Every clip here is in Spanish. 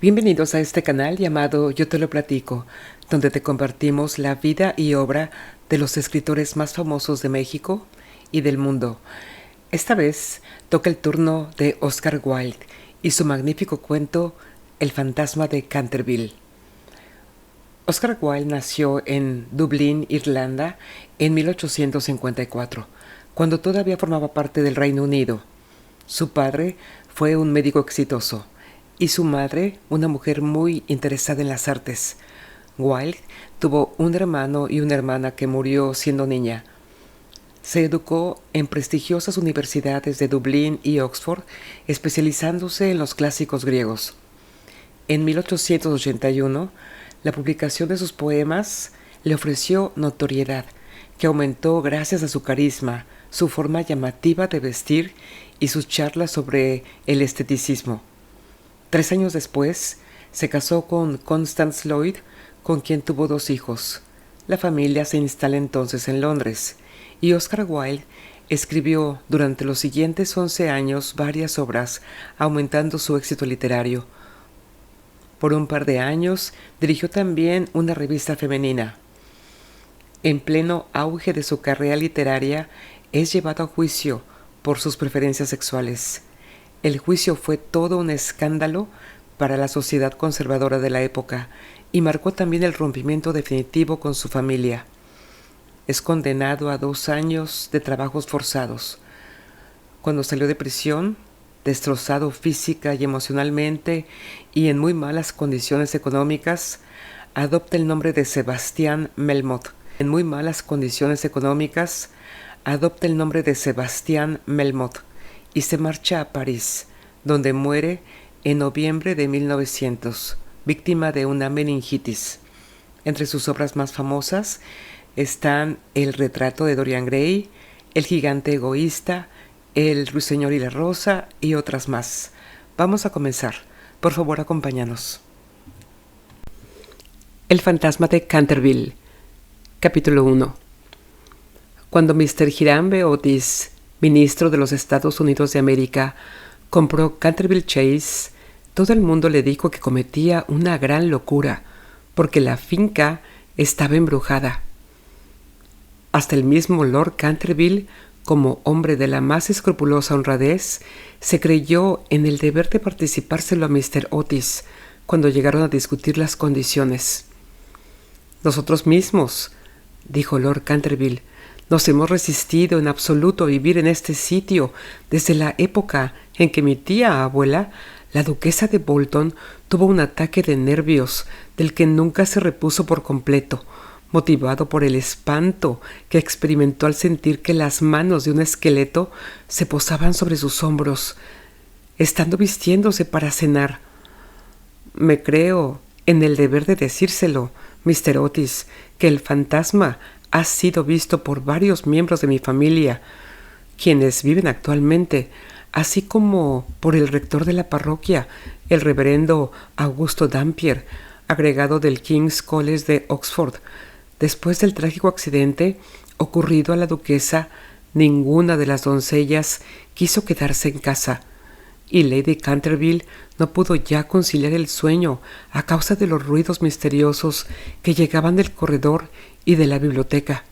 Bienvenidos a este canal llamado Yo te lo platico, donde te compartimos la vida y obra de los escritores más famosos de México y del mundo. Esta vez toca el turno de Oscar Wilde y su magnífico cuento El fantasma de Canterville. Oscar Wilde nació en Dublín, Irlanda, en 1854, cuando todavía formaba parte del Reino Unido. Su padre fue un médico exitoso y su madre una mujer muy interesada en las artes. Wilde tuvo un hermano y una hermana que murió siendo niña. Se educó en prestigiosas universidades de Dublín y Oxford, especializándose en los clásicos griegos. En 1881, la publicación de sus poemas le ofreció notoriedad, que aumentó gracias a su carisma, su forma llamativa de vestir y sus charlas sobre el esteticismo. 3 años después, se casó con Constance Lloyd, con quien tuvo 2 hijos. La familia se instala entonces en Londres, y Oscar Wilde escribió durante los siguientes 11 años varias obras, aumentando su éxito literario. Por un par de años dirigió también una revista femenina. En pleno auge de su carrera literaria, es llevado a juicio por sus preferencias sexuales. El juicio fue todo un escándalo para la sociedad conservadora de la época y marcó también el rompimiento definitivo con su familia. Es condenado a 2 años de trabajos forzados. Cuando salió de prisión, destrozado física y emocionalmente y en muy malas condiciones económicas, adopta el nombre de Sebastián Melmoth. En muy malas condiciones económicas, adopta el nombre de Sebastián Melmoth y se marcha a París, donde muere en noviembre de 1900, víctima de una meningitis. Entre sus obras más famosas están El retrato de Dorian Gray, El gigante egoísta, El ruiseñor y la rosa y otras más. Vamos a comenzar. Por favor, acompáñanos. El fantasma de Canterville. Capítulo 1. Cuando Mr. Hiram B. Otis, ministro de los Estados Unidos de América, compró Canterville Chase, todo el mundo le dijo que cometía una gran locura, porque la finca estaba embrujada. Hasta el mismo Lord Canterville, como hombre de la más escrupulosa honradez, se creyó en el deber de participárselo a Mr. Otis cuando llegaron a discutir las condiciones. «Nosotros mismos», dijo Lord Canterville, «nos hemos resistido en absoluto a vivir en este sitio desde la época en que mi tía abuela, la duquesa de Bolton, tuvo un ataque de nervios del que nunca se repuso por completo, motivado por el espanto que experimentó al sentir que las manos de un esqueleto se posaban sobre sus hombros, estando vistiéndose para cenar. Me creo en el deber de decírselo, Mr. Otis, que el fantasma ha sido visto por varios miembros de mi familia, quienes viven actualmente, así como por el rector de la parroquia, el reverendo Augusto Dampier, agregado del King's College de Oxford. Después del trágico accidente ocurrido a la duquesa, ninguna de las doncellas quiso quedarse en casa, y Lady Canterville no pudo ya conciliar el sueño a causa de los ruidos misteriosos que llegaban del corredor y de la biblioteca.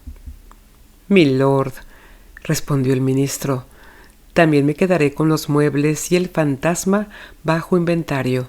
«Milord», respondió el ministro, «también me quedaré con los muebles y el fantasma bajo inventario.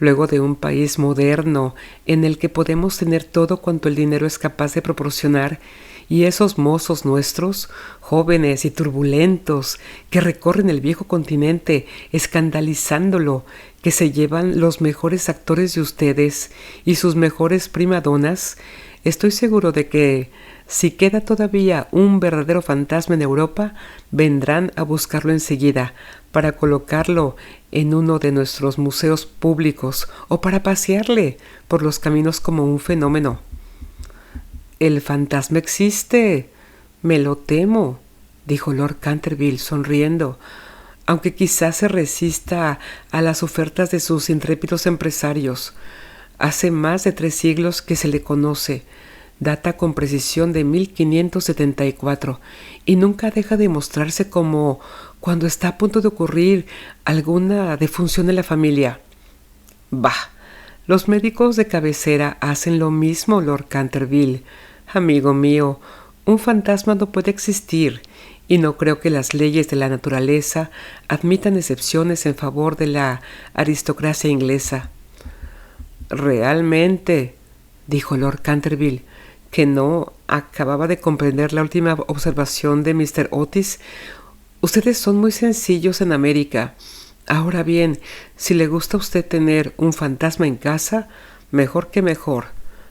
Luego de un país moderno en el que podemos tener todo cuanto el dinero es capaz de proporcionar, y esos mozos nuestros, jóvenes y turbulentos, que recorren el viejo continente escandalizándolo, que se llevan los mejores actores de ustedes y sus mejores primadonas, estoy seguro de que, si queda todavía un verdadero fantasma en Europa, vendrán a buscarlo enseguida para colocarlo en uno de nuestros museos públicos o para pasearle por los caminos como un fenómeno». «El fantasma existe. Me lo temo», dijo Lord Canterville sonriendo, «aunque quizás se resista a las ofertas de sus intrépidos empresarios. Hace más de 3 siglos que se le conoce. Data con precisión de 1574 y nunca deja de mostrarse como cuando está a punto de ocurrir alguna defunción en la familia. Bah, los médicos de cabecera hacen lo mismo, Lord Canterville. Amigo mío, un fantasma no puede existir, y no creo que las leyes de la naturaleza admitan excepciones en favor de la aristocracia inglesa. Realmente, dijo Lord Canterville, que no acababa de comprender la última observación de Mr. Otis. Ustedes son muy sencillos en América. Ahora bien, si le gusta a usted tener un fantasma en casa, mejor que mejor.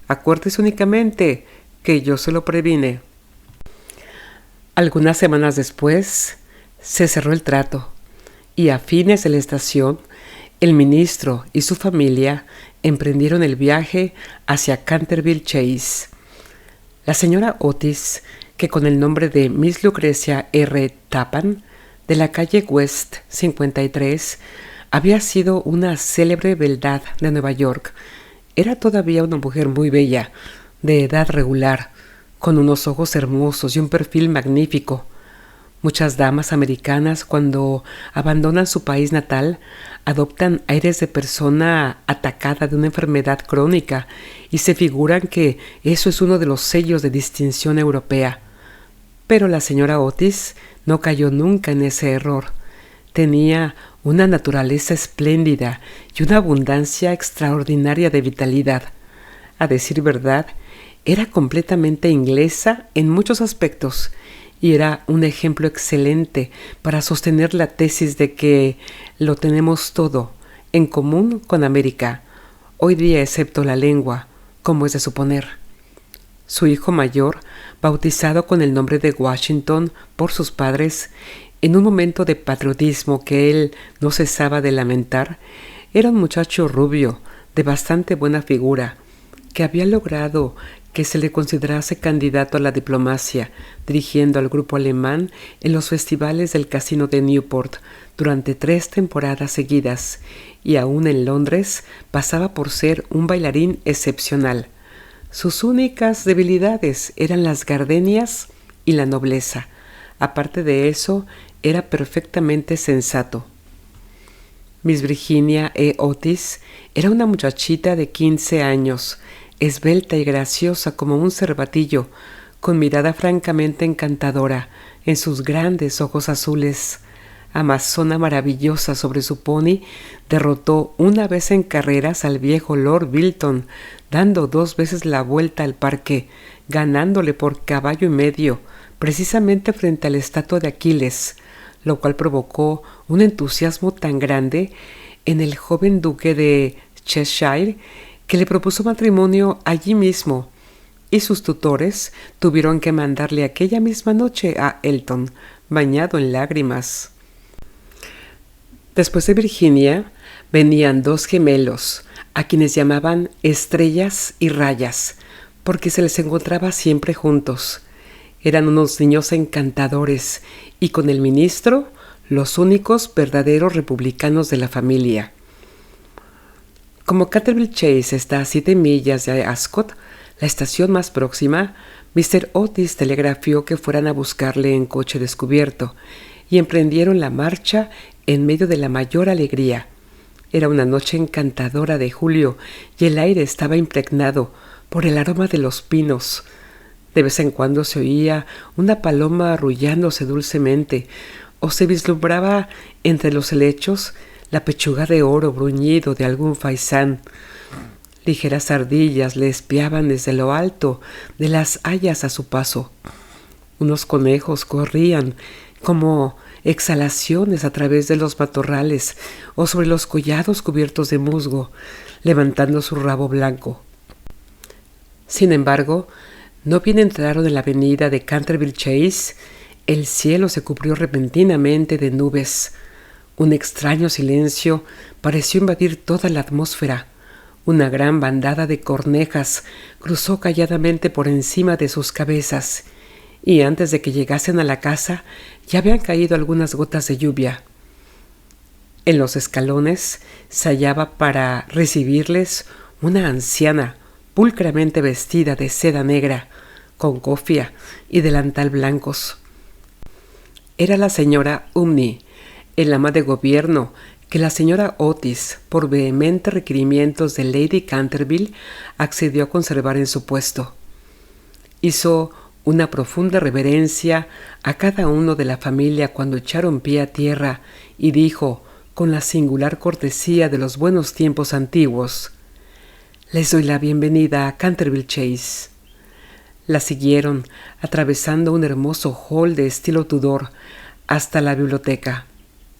Acuérdese únicamente que yo se lo previne. Algunas semanas después, se cerró el trato, y a fines de la estación, el ministro y su familia emprendieron el viaje hacia Canterville Chase. La señora Otis, que con el nombre de Miss Lucrecia R. Tappan, de la calle West 53, había sido una célebre beldad de Nueva York, era todavía una mujer muy bella, de edad regular, con unos ojos hermosos y un perfil magnífico. Muchas damas americanas, cuando abandonan su país natal, adoptan aires de persona atacada de una enfermedad crónica y se figuran que eso es uno de los sellos de distinción europea. Pero la señora Otis no cayó nunca en ese error. Tenía una naturaleza espléndida y una abundancia extraordinaria de vitalidad. A decir verdad, era completamente inglesa en muchos aspectos y era un ejemplo excelente para sostener la tesis de que lo tenemos todo en común con América, hoy día excepto la lengua, como es de suponer. Su hijo mayor, bautizado con el nombre de Washington por sus padres, en un momento de patriotismo que él no cesaba de lamentar, era un muchacho rubio, de bastante buena figura, que había logrado que se le considerase candidato a la diplomacia, dirigiendo al grupo alemán en los festivales del Casino de Newport durante 3 temporadas seguidas, y aún en Londres pasaba por ser un bailarín excepcional. Sus únicas debilidades eran las gardenias y la nobleza. Aparte de eso, era perfectamente sensato. Miss Virginia E. Otis era una muchachita de 15 años, esbelta y graciosa como un cervatillo, con mirada francamente encantadora en sus grandes ojos azules. Amazona maravillosa sobre su pony, derrotó una vez en carreras al viejo Lord Bilton, dando 2 veces la vuelta al parque, ganándole por caballo y medio, precisamente frente a la estatua de Aquiles, lo cual provocó un entusiasmo tan grande en el joven duque de Cheshire que le propuso matrimonio allí mismo, y sus tutores tuvieron que mandarle aquella misma noche a Elton, bañado en lágrimas. Después de Virginia venían 2 gemelos, a quienes llamaban Estrellas y Rayas, porque se les encontraba siempre juntos. Eran unos niños encantadores y con el ministro los únicos verdaderos republicanos de la familia. Como Canterville Chase está a 7 millas de Ascot, la estación más próxima, Mr. Otis telegrafió que fueran a buscarle en coche descubierto y emprendieron la marcha en medio de la mayor alegría. Era una noche encantadora de julio y el aire estaba impregnado por el aroma de los pinos. De vez en cuando se oía una paloma arrullándose dulcemente o se vislumbraba entre los helechos la pechuga de oro bruñido de algún faisán. Ligeras ardillas le espiaban desde lo alto de las hayas a su paso. Unos conejos corrían como exhalaciones a través de los matorrales o sobre los collados cubiertos de musgo, levantando su rabo blanco. Sin embargo, no bien entraron en la avenida de Canterville Chase, el cielo se cubrió repentinamente de nubes. Un extraño silencio pareció invadir toda la atmósfera. Una gran bandada de cornejas cruzó calladamente por encima de sus cabezas, y antes de que llegasen a la casa ya habían caído algunas gotas de lluvia. En los escalones se hallaba para recibirles una anciana, pulcramente vestida de seda negra, con cofia y delantal blancos. Era la señora Umney, el ama de gobierno que la señora Otis, por vehementes requerimientos de Lady Canterville, accedió a conservar en su puesto. Hizo una profunda reverencia a cada uno de la familia cuando echaron pie a tierra y dijo, con la singular cortesía de los buenos tiempos antiguos: «Les doy la bienvenida a Canterville Chase». La siguieron, atravesando un hermoso hall de estilo Tudor, hasta la biblioteca.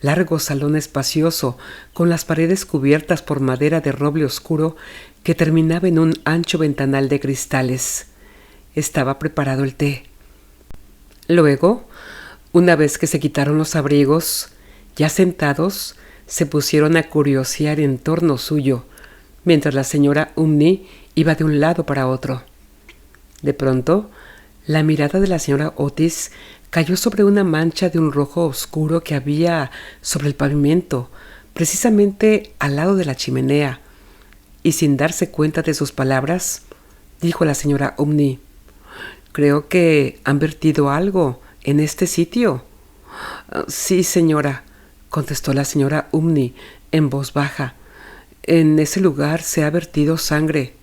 Largo salón espacioso, con las paredes cubiertas por madera de roble oscuro que terminaba en un ancho ventanal de cristales. Estaba preparado el té. Luego, una vez que se quitaron los abrigos, ya sentados, se pusieron a curiosear en torno suyo, mientras la señora Umney iba de un lado para otro. De pronto, la mirada de la señora Otis cayó sobre una mancha de un rojo oscuro que había sobre el pavimento, precisamente al lado de la chimenea, y sin darse cuenta de sus palabras, dijo la señora Umney: «Creo que han vertido algo en este sitio». «Sí, señora», contestó la señora Umney en voz baja. «En ese lugar se ha vertido sangre».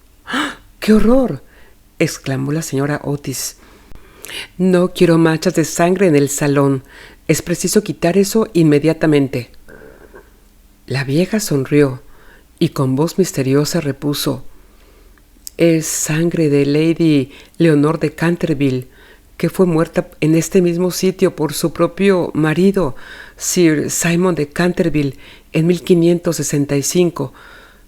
«¡Qué horror!», exclamó la señora Otis. «No quiero manchas de sangre en el salón. Es preciso quitar eso inmediatamente». La vieja sonrió y con voz misteriosa repuso: «Es sangre de Lady Leonor de Canterville, que fue muerta en este mismo sitio por su propio marido, Sir Simon de Canterville, en 1565.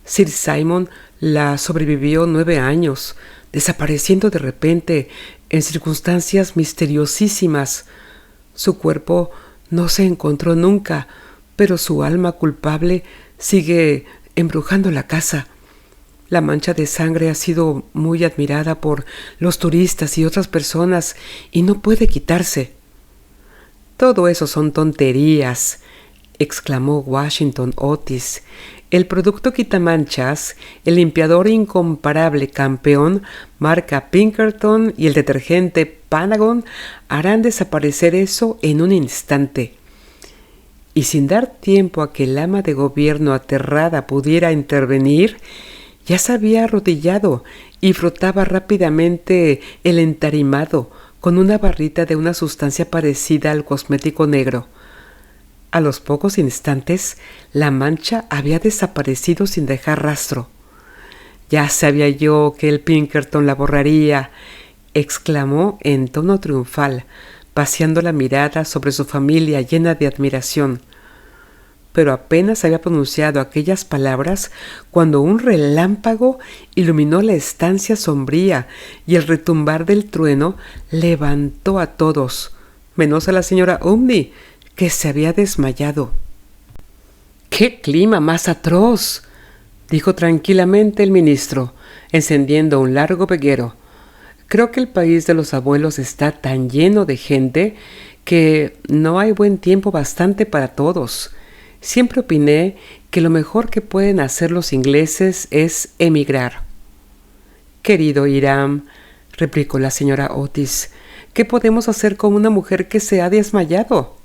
Sir Simon la sobrevivió 9 años, desapareciendo de repente en circunstancias misteriosísimas. Su cuerpo no se encontró nunca, pero su alma culpable sigue embrujando la casa. La mancha de sangre ha sido muy admirada por los turistas y otras personas y no puede quitarse». «Todo eso son tonterías», exclamó Washington Otis. «El producto quitamanchas, el limpiador incomparable campeón, marca Pinkerton y el detergente Panagon harán desaparecer eso en un instante». Y sin dar tiempo a que el ama de gobierno aterrada pudiera intervenir, ya se había arrodillado y frotaba rápidamente el entarimado con una barrita de una sustancia parecida al cosmético negro. A los pocos instantes, la mancha había desaparecido sin dejar rastro. «Ya sabía yo que el Pinkerton la borraría», exclamó en tono triunfal, paseando la mirada sobre su familia llena de admiración. Pero apenas había pronunciado aquellas palabras cuando un relámpago iluminó la estancia sombría y el retumbar del trueno levantó a todos, menos a la señora Umney, que se había desmayado. «¡Qué clima más atroz!», dijo tranquilamente el ministro, encendiendo un largo veguero. «Creo que el país de los abuelos está tan lleno de gente que no hay buen tiempo bastante para todos. Siempre opiné que lo mejor que pueden hacer los ingleses es emigrar». «Querido Hiram», replicó la señora Otis, «¿qué podemos hacer con una mujer que se ha desmayado?».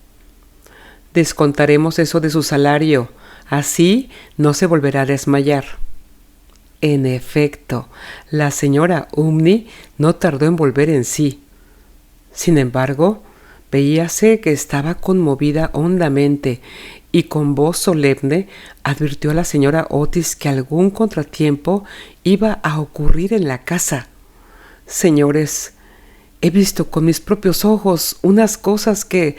«Descontaremos eso de su salario. Así no se volverá a desmayar». En efecto, la señora Umney no tardó en volver en sí. Sin embargo, veíase que estaba conmovida hondamente y con voz solemne advirtió a la señora Otis que algún contratiempo iba a ocurrir en la casa. «Señores, he visto con mis propios ojos unas cosas que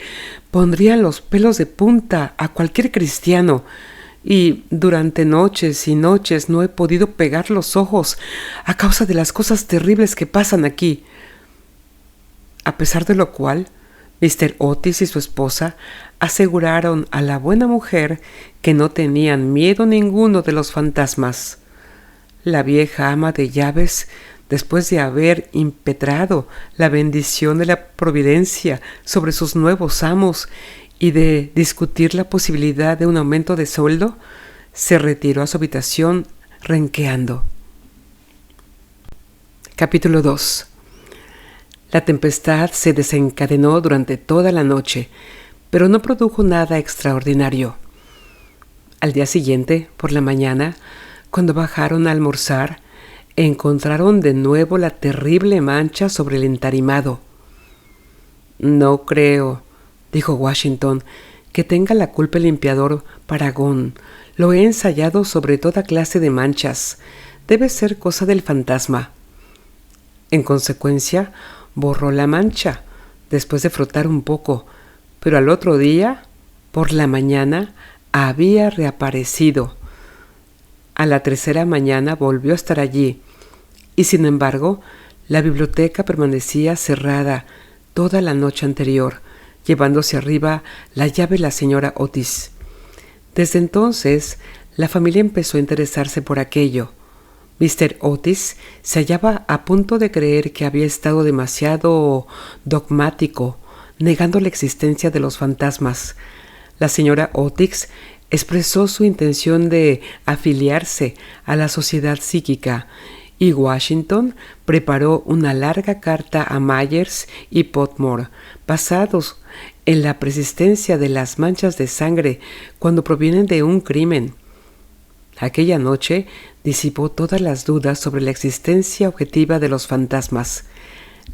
pondrían los pelos de punta a cualquier cristiano, y durante noches y noches no he podido pegar los ojos a causa de las cosas terribles que pasan aquí». A pesar de lo cual, Mr. Otis y su esposa aseguraron a la buena mujer que no tenían miedo ninguno de los fantasmas. La vieja ama de llaves, después de haber impetrado la bendición de la providencia sobre sus nuevos amos y de discutir la posibilidad de un aumento de sueldo, se retiró a su habitación renqueando. Capítulo 2. La tempestad se desencadenó durante toda la noche, pero no produjo nada extraordinario. Al día siguiente, por la mañana, cuando bajaron a almorzar, encontraron de nuevo la terrible mancha sobre el entarimado. «No creo», dijo Washington, «que tenga la culpa el limpiador Paragon. Lo he ensayado sobre toda clase de manchas. Debe ser cosa del fantasma». En consecuencia, borró la mancha, después de frotar un poco, pero al otro día, por la mañana, había reaparecido. A la tercera mañana volvió a estar allí, y sin embargo, la biblioteca permanecía cerrada toda la noche anterior, llevándose arriba la llave la señora Otis. Desde entonces, la familia empezó a interesarse por aquello. Mr. Otis se hallaba a punto de creer que había estado demasiado dogmático, negando la existencia de los fantasmas. La señora Otis expresó su intención de afiliarse a la sociedad psíquica, y Washington preparó una larga carta a Myers y Potmore, basados en la persistencia de las manchas de sangre cuando provienen de un crimen. Aquella noche disipó todas las dudas sobre la existencia objetiva de los fantasmas.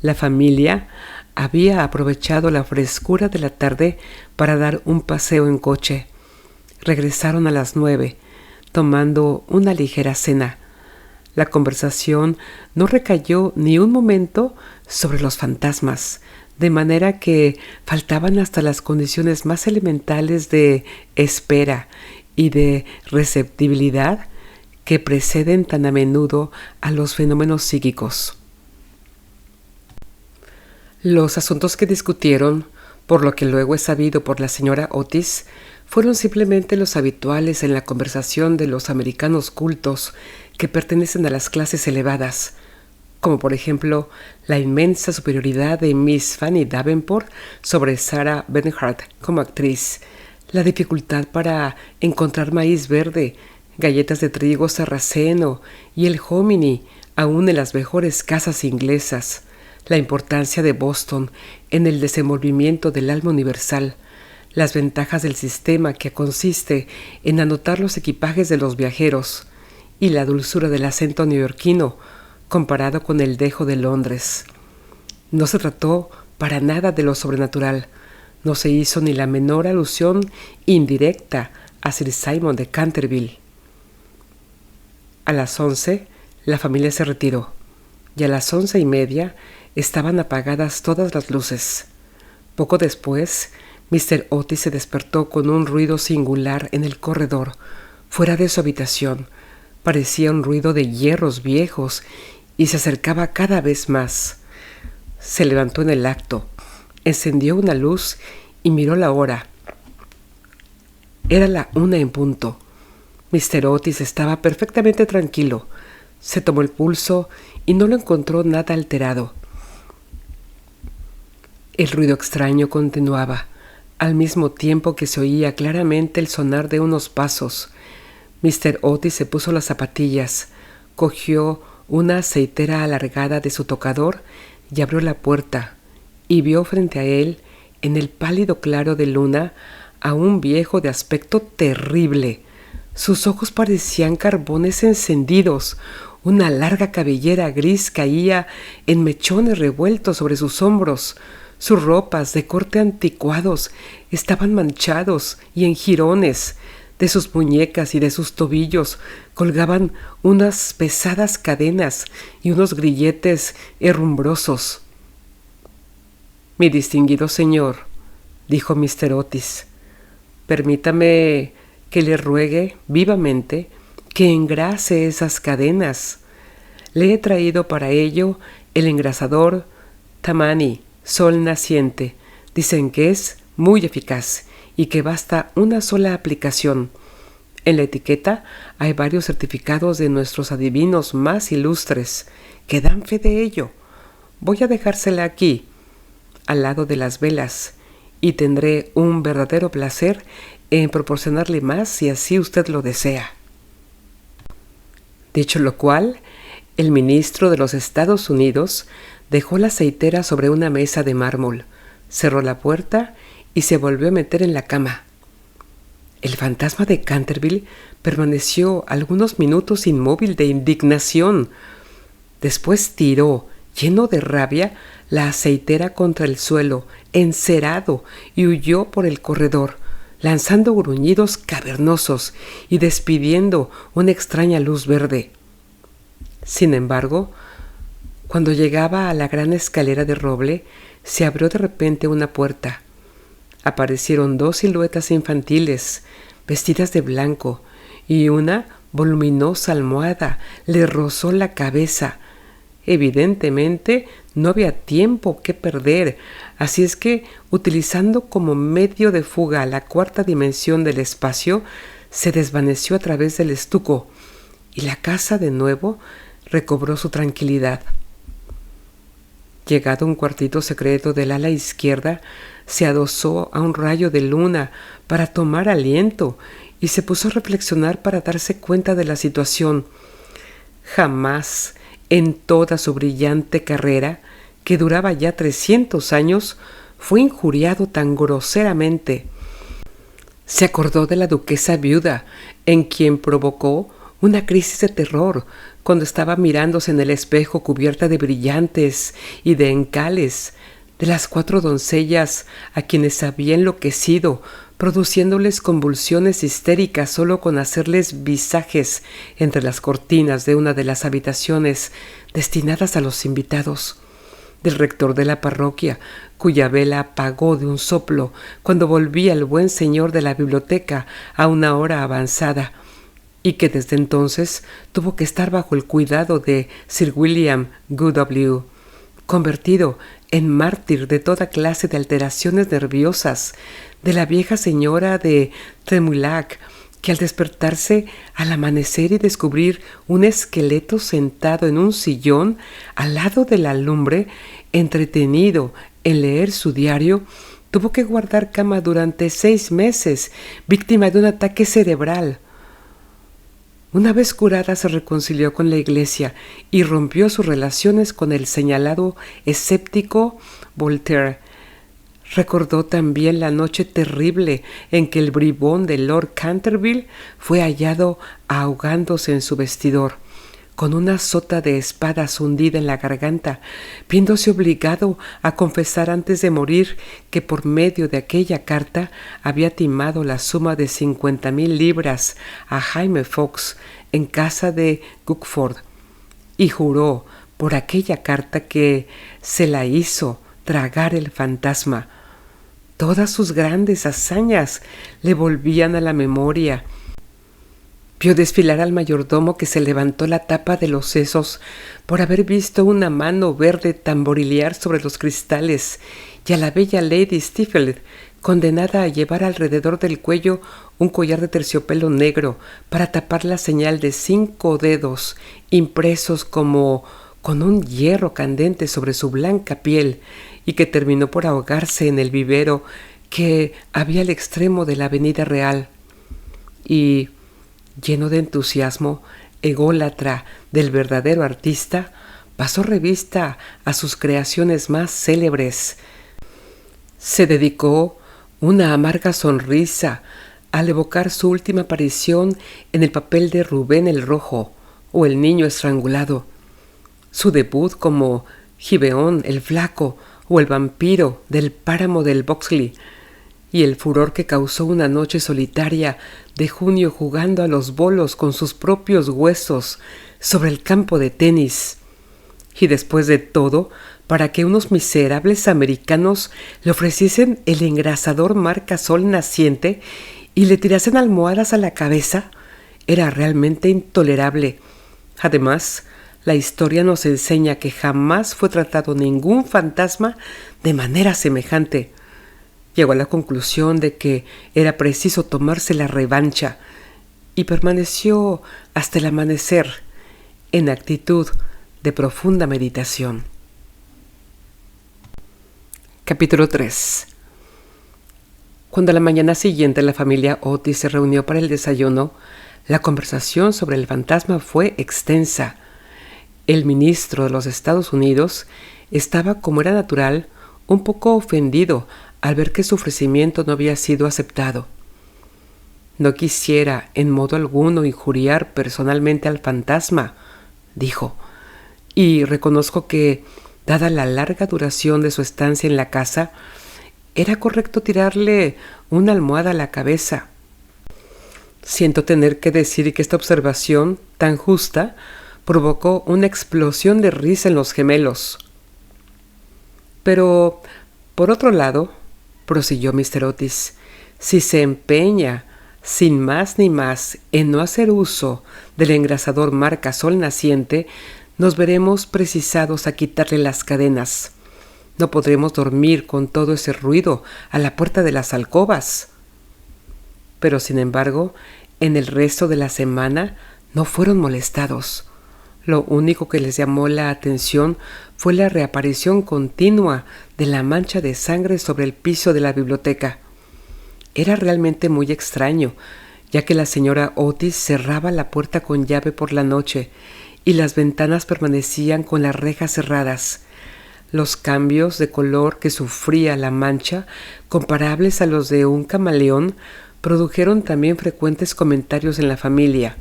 La familia había aprovechado la frescura de la tarde para dar un paseo en coche. Regresaron a las 9, tomando una ligera cena. La conversación no recayó ni un momento sobre los fantasmas, de manera que faltaban hasta las condiciones más elementales de espera y de receptibilidad que preceden tan a menudo a los fenómenos psíquicos. Los asuntos que discutieron, por lo que luego es sabido por la señora Otis, fueron simplemente los habituales en la conversación de los americanos cultos que pertenecen a las clases elevadas, como por ejemplo la inmensa superioridad de Miss Fanny Davenport sobre Sarah Bernhardt como actriz, la dificultad para encontrar maíz verde, galletas de trigo sarraceno y el hominy aún en las mejores casas inglesas, la importancia de Boston en el desenvolvimiento del alma universal, las ventajas del sistema que consiste en anotar los equipajes de los viajeros y la dulzura del acento neoyorquino comparado con el dejo de Londres. No se trató para nada de lo sobrenatural. No se hizo ni la menor alusión indirecta a Sir Simon de Canterville. A las 11 la familia se retiró y a las 11:30 estaban apagadas todas las luces. Poco después, Mr. Otis se despertó con un ruido singular en el corredor, fuera de su habitación. Parecía un ruido de hierros viejos y se acercaba cada vez más. Se levantó en el acto, encendió una luz y miró la hora. Era la 1 en punto. Mr. Otis estaba perfectamente tranquilo. Se tomó el pulso y no lo encontró nada alterado. El ruido extraño continuaba, al mismo tiempo que se oía claramente el sonar de unos pasos. Mr. Otis se puso las zapatillas, cogió una aceitera alargada de su tocador y abrió la puerta, y vio frente a él, en el pálido claro de luna, a un viejo de aspecto terrible. Sus ojos parecían carbones encendidos. Una larga cabellera gris caía en mechones revueltos sobre sus hombros. Sus ropas, de corte anticuados, estaban manchados y en jirones. De sus muñecas y de sus tobillos colgaban unas pesadas cadenas y unos grilletes herrumbrosos. «Mi distinguido señor», dijo Mr. Otis, «permítame que le ruegue vivamente que engrase esas cadenas. Le he traído para ello el engrasador Tammany Sol Naciente. Dicen que es muy eficaz y que basta una sola aplicación. En la etiqueta hay varios certificados de nuestros adivinos más ilustres que dan fe de ello. Voy a dejársela aquí, al lado de las velas, y tendré un verdadero placer en proporcionarle más si así usted lo desea». Dicho lo cual, el ministro de los Estados Unidos dejó la aceitera sobre una mesa de mármol, cerró la puerta y se volvió a meter en la cama. El fantasma de Canterville permaneció algunos minutos inmóvil de indignación. Después tiró, lleno de rabia, la aceitera contra el suelo, encerado, y huyó por el corredor, lanzando gruñidos cavernosos y despidiendo una extraña luz verde. Sin embargo, cuando llegaba a la gran escalera de roble, se abrió de repente una puerta. Aparecieron 2 siluetas infantiles, vestidas de blanco, y una voluminosa almohada le rozó la cabeza. Evidentemente no había tiempo que perder, así es que, utilizando como medio de fuga la 4ª dimensión del espacio, se desvaneció a través del estuco, y la casa de nuevo recobró su tranquilidad. Llegado a un cuartito secreto del ala izquierda, se adosó a un rayo de luna para tomar aliento y se puso a reflexionar para darse cuenta de la situación. Jamás en toda su brillante carrera, que duraba ya 300 años, fue injuriado tan groseramente. Se acordó de la duquesa viuda, en quien provocó una crisis de terror cuando estaba mirándose en el espejo cubierta de brillantes y de encales, de las 4 doncellas a quienes había enloquecido, produciéndoles convulsiones histéricas solo con hacerles visajes entre las cortinas de una de las habitaciones destinadas a los invitados, del rector de la parroquia, cuya vela apagó de un soplo cuando volvía el buen señor de la biblioteca a una hora avanzada, y que desde entonces tuvo que estar bajo el cuidado de Sir William Goodw, convertido en mártir de toda clase de alteraciones nerviosas, de la vieja señora de Tremouillac, que al despertarse al amanecer y descubrir un esqueleto sentado en un sillón al lado de la lumbre, entretenido en leer su diario, tuvo que guardar cama durante 6 meses, víctima de un ataque cerebral. Una vez curada, se reconcilió con la Iglesia y rompió sus relaciones con el señalado escéptico Voltaire. Recordó también la noche terrible en que el bribón de Lord Canterville fue hallado ahogándose en su vestidor, con una sota de espadas hundida en la garganta, viéndose obligado a confesar antes de morir que por medio de aquella carta había timado la suma de 50,000 libras a Jaime Fox en casa de Guckford, y juró por aquella carta que se la hizo tragar el fantasma. Todas sus grandes hazañas le volvían a la memoria. Vio desfilar al mayordomo que se levantó la tapa de los sesos por haber visto una mano verde tamborilear sobre los cristales, y a la bella Lady Stephen condenada a llevar alrededor del cuello un collar de terciopelo negro para tapar la señal de 5 dedos impresos como con un hierro candente sobre su blanca piel, y que terminó por ahogarse en el vivero que había al extremo de la Avenida Real. Y, lleno de entusiasmo, ególatra del verdadero artista, pasó revista a sus creaciones más célebres. Se dedicó una amarga sonrisa al evocar su última aparición en el papel de Rubén el Rojo o el Niño Estrangulado, su debut como Gibeón el Flaco o el vampiro del páramo del Boxley, y el furor que causó una noche solitaria de junio jugando a los bolos con sus propios huesos sobre el campo de tenis. Y después de todo, para que unos miserables americanos le ofreciesen el engrasador marca Sol Naciente y le tirasen almohadas a la cabeza, era realmente intolerable. Además, la historia nos enseña que jamás fue tratado ningún fantasma de manera semejante. Llegó a la conclusión de que era preciso tomarse la revancha y permaneció hasta el amanecer en actitud de profunda meditación. Capítulo 3. Cuando a la mañana siguiente la familia Otis se reunió para el desayuno, la conversación sobre el fantasma fue extensa. El ministro de los Estados Unidos estaba, como era natural, un poco ofendido al ver que su ofrecimiento no había sido aceptado. No quisiera en modo alguno injuriar personalmente al fantasma, dijo, y reconozco que, dada la larga duración de su estancia en la casa, era correcto tirarle una almohada a la cabeza. Siento tener que decir que esta observación tan justa provocó una explosión de risa en los gemelos. Pero, por otro lado, prosiguió Mr. Otis, si se empeña, sin más ni más, en no hacer uso del engrasador marca Sol Naciente, nos veremos precisados a quitarle las cadenas. No podremos dormir con todo ese ruido a la puerta de las alcobas. Pero, sin embargo, en el resto de la semana no fueron molestados. Lo único que les llamó la atención fue la reaparición continua de la mancha de sangre sobre el piso de la biblioteca. Era realmente muy extraño, ya que la señora Otis cerraba la puerta con llave por la noche y las ventanas permanecían con las rejas cerradas. Los cambios de color que sufría la mancha, comparables a los de un camaleón, produjeron también frecuentes comentarios en la familia.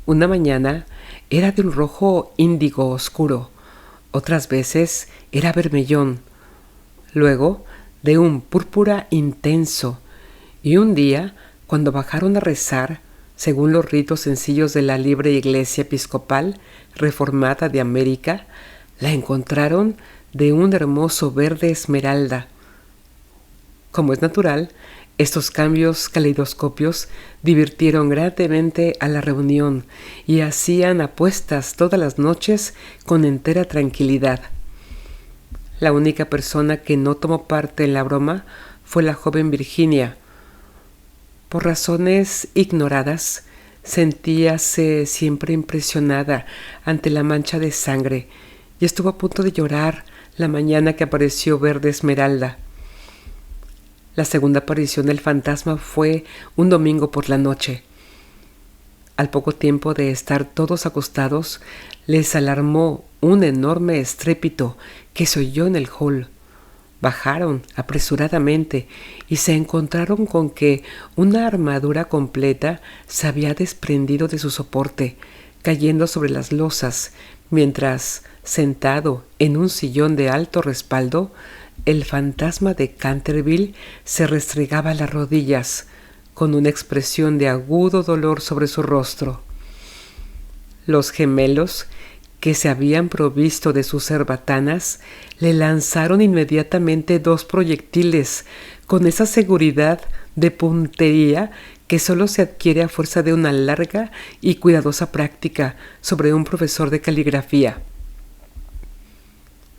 Una mañana era de un rojo índigo oscuro, otras veces era vermellón, luego de un púrpura intenso, y un día, cuando bajaron a rezar, según los ritos sencillos de la libre Iglesia Episcopal Reformada de América, la encontraron de un hermoso verde esmeralda. Como es natural, estos cambios caleidoscopios divirtieron grandemente a la reunión y hacían apuestas todas las noches con entera tranquilidad. La única persona que no tomó parte en la broma fue la joven Virginia. Por razones ignoradas, sentíase siempre impresionada ante la mancha de sangre y estuvo a punto de llorar la mañana que apareció verde esmeralda. La segunda aparición del fantasma fue un domingo por la noche. Al poco tiempo de estar todos acostados, les alarmó un enorme estrépito que se oyó en el hall. Bajaron apresuradamente y se encontraron con que una armadura completa se había desprendido de su soporte, cayendo sobre las losas, mientras, sentado en un sillón de alto respaldo, el fantasma de Canterville se restregaba las rodillas, con una expresión de agudo dolor sobre su rostro. Los gemelos, que se habían provisto de sus cerbatanas, le lanzaron inmediatamente 2 proyectiles, con esa seguridad de puntería que solo se adquiere a fuerza de una larga y cuidadosa práctica sobre un profesor de caligrafía.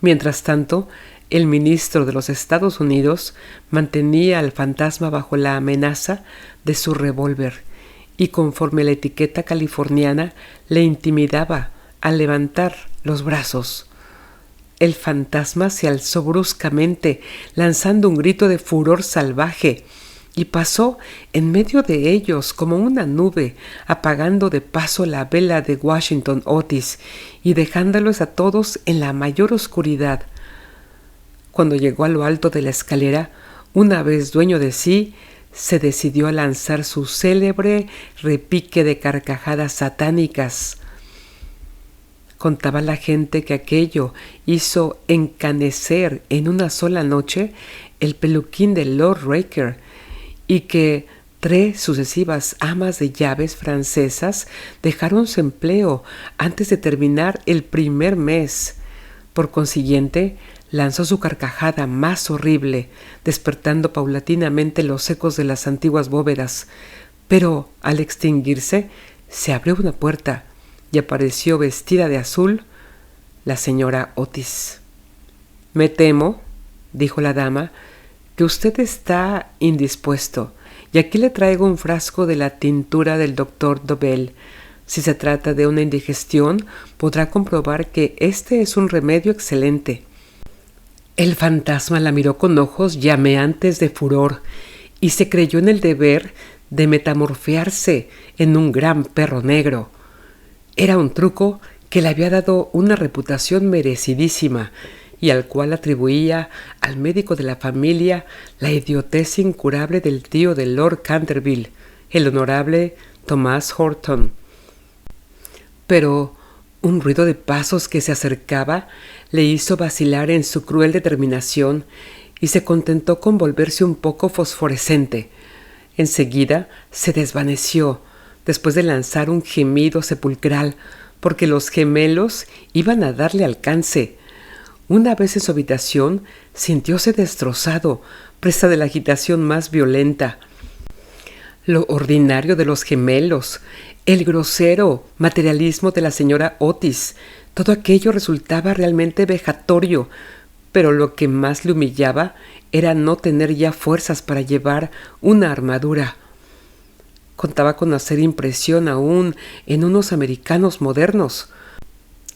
Mientras tanto, el ministro de los Estados Unidos mantenía al fantasma bajo la amenaza de su revólver y, conforme la etiqueta californiana, le intimidaba al levantar los brazos. El fantasma se alzó bruscamente, lanzando un grito de furor salvaje, y pasó en medio de ellos como una nube, apagando de paso la vela de Washington Otis y dejándolos a todos en la mayor oscuridad. Cuando llegó a lo alto de la escalera, una vez dueño de sí, se decidió a lanzar su célebre repique de carcajadas satánicas. Contaba la gente que aquello hizo encanecer en una sola noche el peluquín de Lord Raker y que 3 sucesivas amas de llaves francesas dejaron su empleo antes de terminar el primer mes. Por consiguiente, lanzó su carcajada más horrible, despertando paulatinamente los ecos de las antiguas bóvedas. Pero, al extinguirse, se abrió una puerta y apareció vestida de azul la señora Otis. «Me temo», dijo la dama, «que usted está indispuesto, y aquí le traigo un frasco de la tintura del doctor Dobell. Si se trata de una indigestión, podrá comprobar que este es un remedio excelente». El fantasma la miró con ojos llameantes de furor y se creyó en el deber de metamorfearse en un gran perro negro. Era un truco que le había dado una reputación merecidísima y al cual atribuía al médico de la familia la idiotez incurable del tío de Lord Canterville, el honorable Thomas Horton. Pero un ruido de pasos que se acercaba le hizo vacilar en su cruel determinación y se contentó con volverse un poco fosforescente. Enseguida se desvaneció, después de lanzar un gemido sepulcral, porque los gemelos iban a darle alcance. Una vez en su habitación, sintióse destrozado, presa de la agitación más violenta. Lo ordinario de los gemelos, el grosero materialismo de la señora Otis, todo aquello resultaba realmente vejatorio, pero lo que más le humillaba era no tener ya fuerzas para llevar una armadura. Contaba con hacer impresión aún en unos americanos modernos,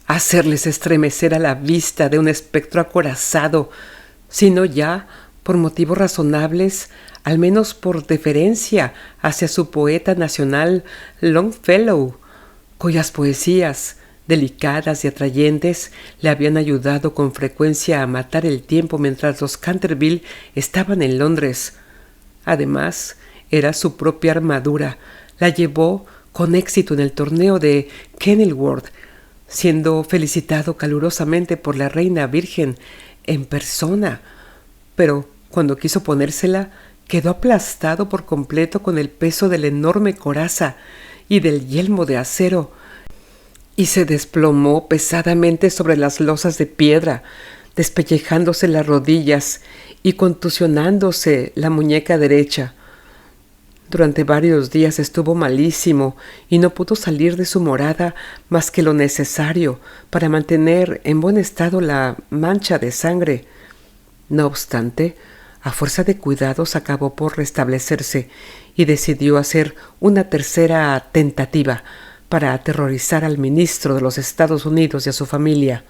hacerles estremecer a la vista de un espectro acorazado, sino ya, por motivos razonables, al menos por deferencia hacia su poeta nacional Longfellow, cuyas poesías, delicadas y atrayentes, le habían ayudado con frecuencia a matar el tiempo mientras los Canterville estaban en Londres. Además, era su propia armadura, la llevó con éxito en el torneo de Kenilworth, siendo felicitado calurosamente por la reina virgen en persona, pero cuando quiso ponérsela, quedó aplastado por completo con el peso de la enorme coraza y del yelmo de acero, y se desplomó pesadamente sobre las losas de piedra, despellejándose las rodillas y contusionándose la muñeca derecha. Durante varios días estuvo malísimo y no pudo salir de su morada más que lo necesario para mantener en buen estado la mancha de sangre. No obstante, a fuerza de cuidados acabó por restablecerse y decidió hacer una tercera tentativa para aterrorizar al ministro de los Estados Unidos y a su familia.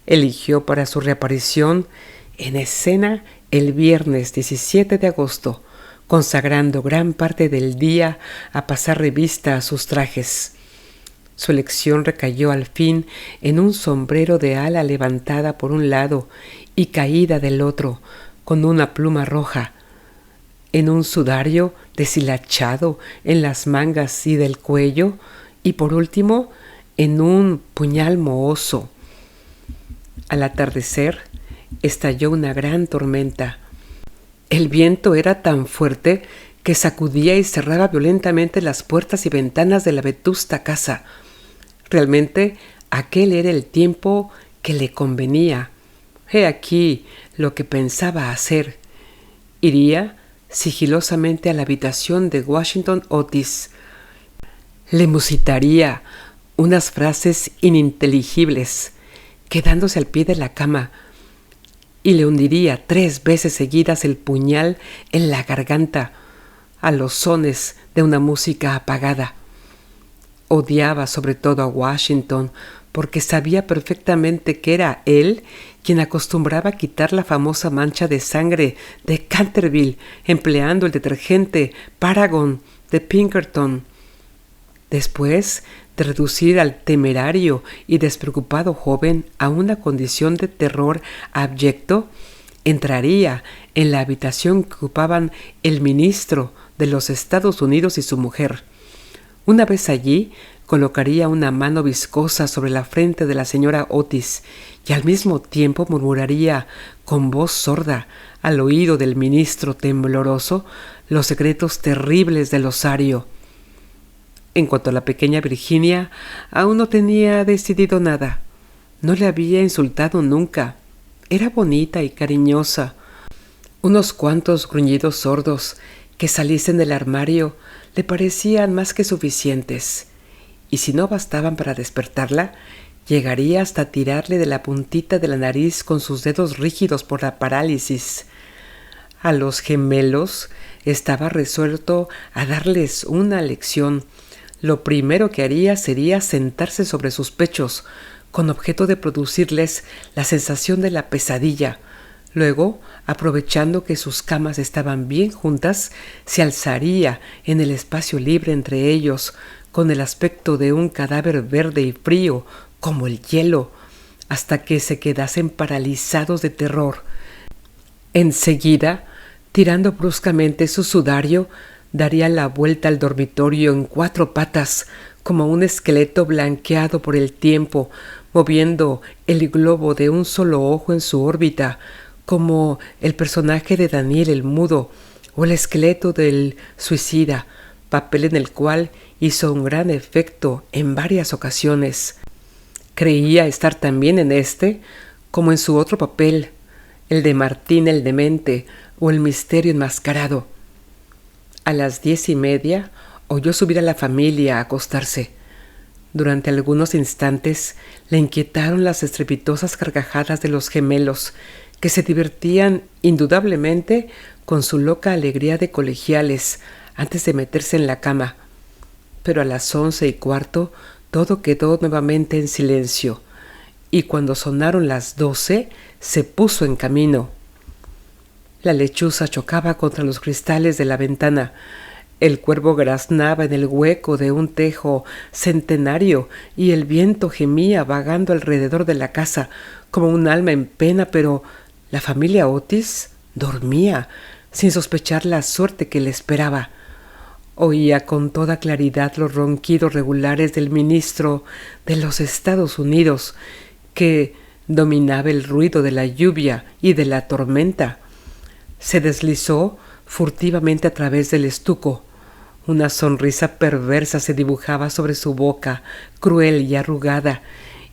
Eligió para su reaparición en escena el viernes 17 de agosto, consagrando gran parte del día a pasar revista a sus trajes. Su elección recayó al fin en un sombrero de ala levantada por un lado y caída del otro, con una pluma roja, en un sudario deshilachado en las mangas y del cuello, y por último en un puñal mohoso. Al atardecer estalló una gran tormenta. El viento era tan fuerte que sacudía y cerraba violentamente las puertas y ventanas de la vetusta casa. Realmente aquel era el tiempo que le convenía. He aquí lo que pensaba hacer. Iría sigilosamente a la habitación de Washington Otis. Le musitaría unas frases ininteligibles, quedándose al pie de la cama, y le hundiría 3 veces seguidas el puñal en la garganta, a los sones de una música apagada. Odiaba sobre todo a Washington, porque sabía perfectamente que era él quien acostumbraba a quitar la famosa mancha de sangre de Canterville empleando el detergente Paragon de Pinkerton. Después de reducir al temerario y despreocupado joven a una condición de terror abyecto, entraría en la habitación que ocupaban el ministro de los Estados Unidos y su mujer. Una vez allí, colocaría una mano viscosa sobre la frente de la señora Otis y al mismo tiempo murmuraría con voz sorda al oído del ministro tembloroso los secretos terribles del osario. En cuanto a la pequeña Virginia, aún no tenía decidido nada. No le había insultado nunca. Era bonita y cariñosa. Unos cuantos gruñidos sordos que saliesen del armario le parecían más que suficientes, y si no bastaban para despertarla, llegaría hasta tirarle de la puntita de la nariz con sus dedos rígidos por la parálisis. A los gemelos estaba resuelto a darles una lección. Lo primero que haría sería sentarse sobre sus pechos, con objeto de producirles la sensación de la pesadilla. Luego, aprovechando que sus camas estaban bien juntas, se alzaría en el espacio libre entre ellos, con el aspecto de un cadáver verde y frío como el hielo, hasta que se quedasen paralizados de terror. Enseguida, tirando bruscamente su sudario, daría la vuelta al dormitorio en 4 patas, como un esqueleto blanqueado por el tiempo, moviendo el globo de un solo ojo en su órbita, como el personaje de Daniel el Mudo o el esqueleto del Suicida, papel en el cual hizo un gran efecto en varias ocasiones. Creía estar también en este, como en su otro papel, el de Martín el Demente o el Misterio Enmascarado. A las 10:30 oyó subir a la familia a acostarse. Durante algunos instantes le inquietaron las estrepitosas carcajadas de los gemelos, que se divertían indudablemente con su loca alegría de colegiales antes de meterse en la cama. Pero a las 11:15 todo quedó nuevamente en silencio, y cuando sonaron las 12 se puso en camino. La lechuza chocaba contra los cristales de la ventana. El cuervo graznaba en el hueco de un tejo centenario y el viento gemía vagando alrededor de la casa como un alma en pena, pero la familia Otis dormía sin sospechar la suerte que le esperaba. Oía con toda claridad los ronquidos regulares del ministro de los Estados Unidos, que dominaba el ruido de la lluvia y de la tormenta. Se deslizó furtivamente a través del estuco. Una sonrisa perversa se dibujaba sobre su boca, cruel y arrugada,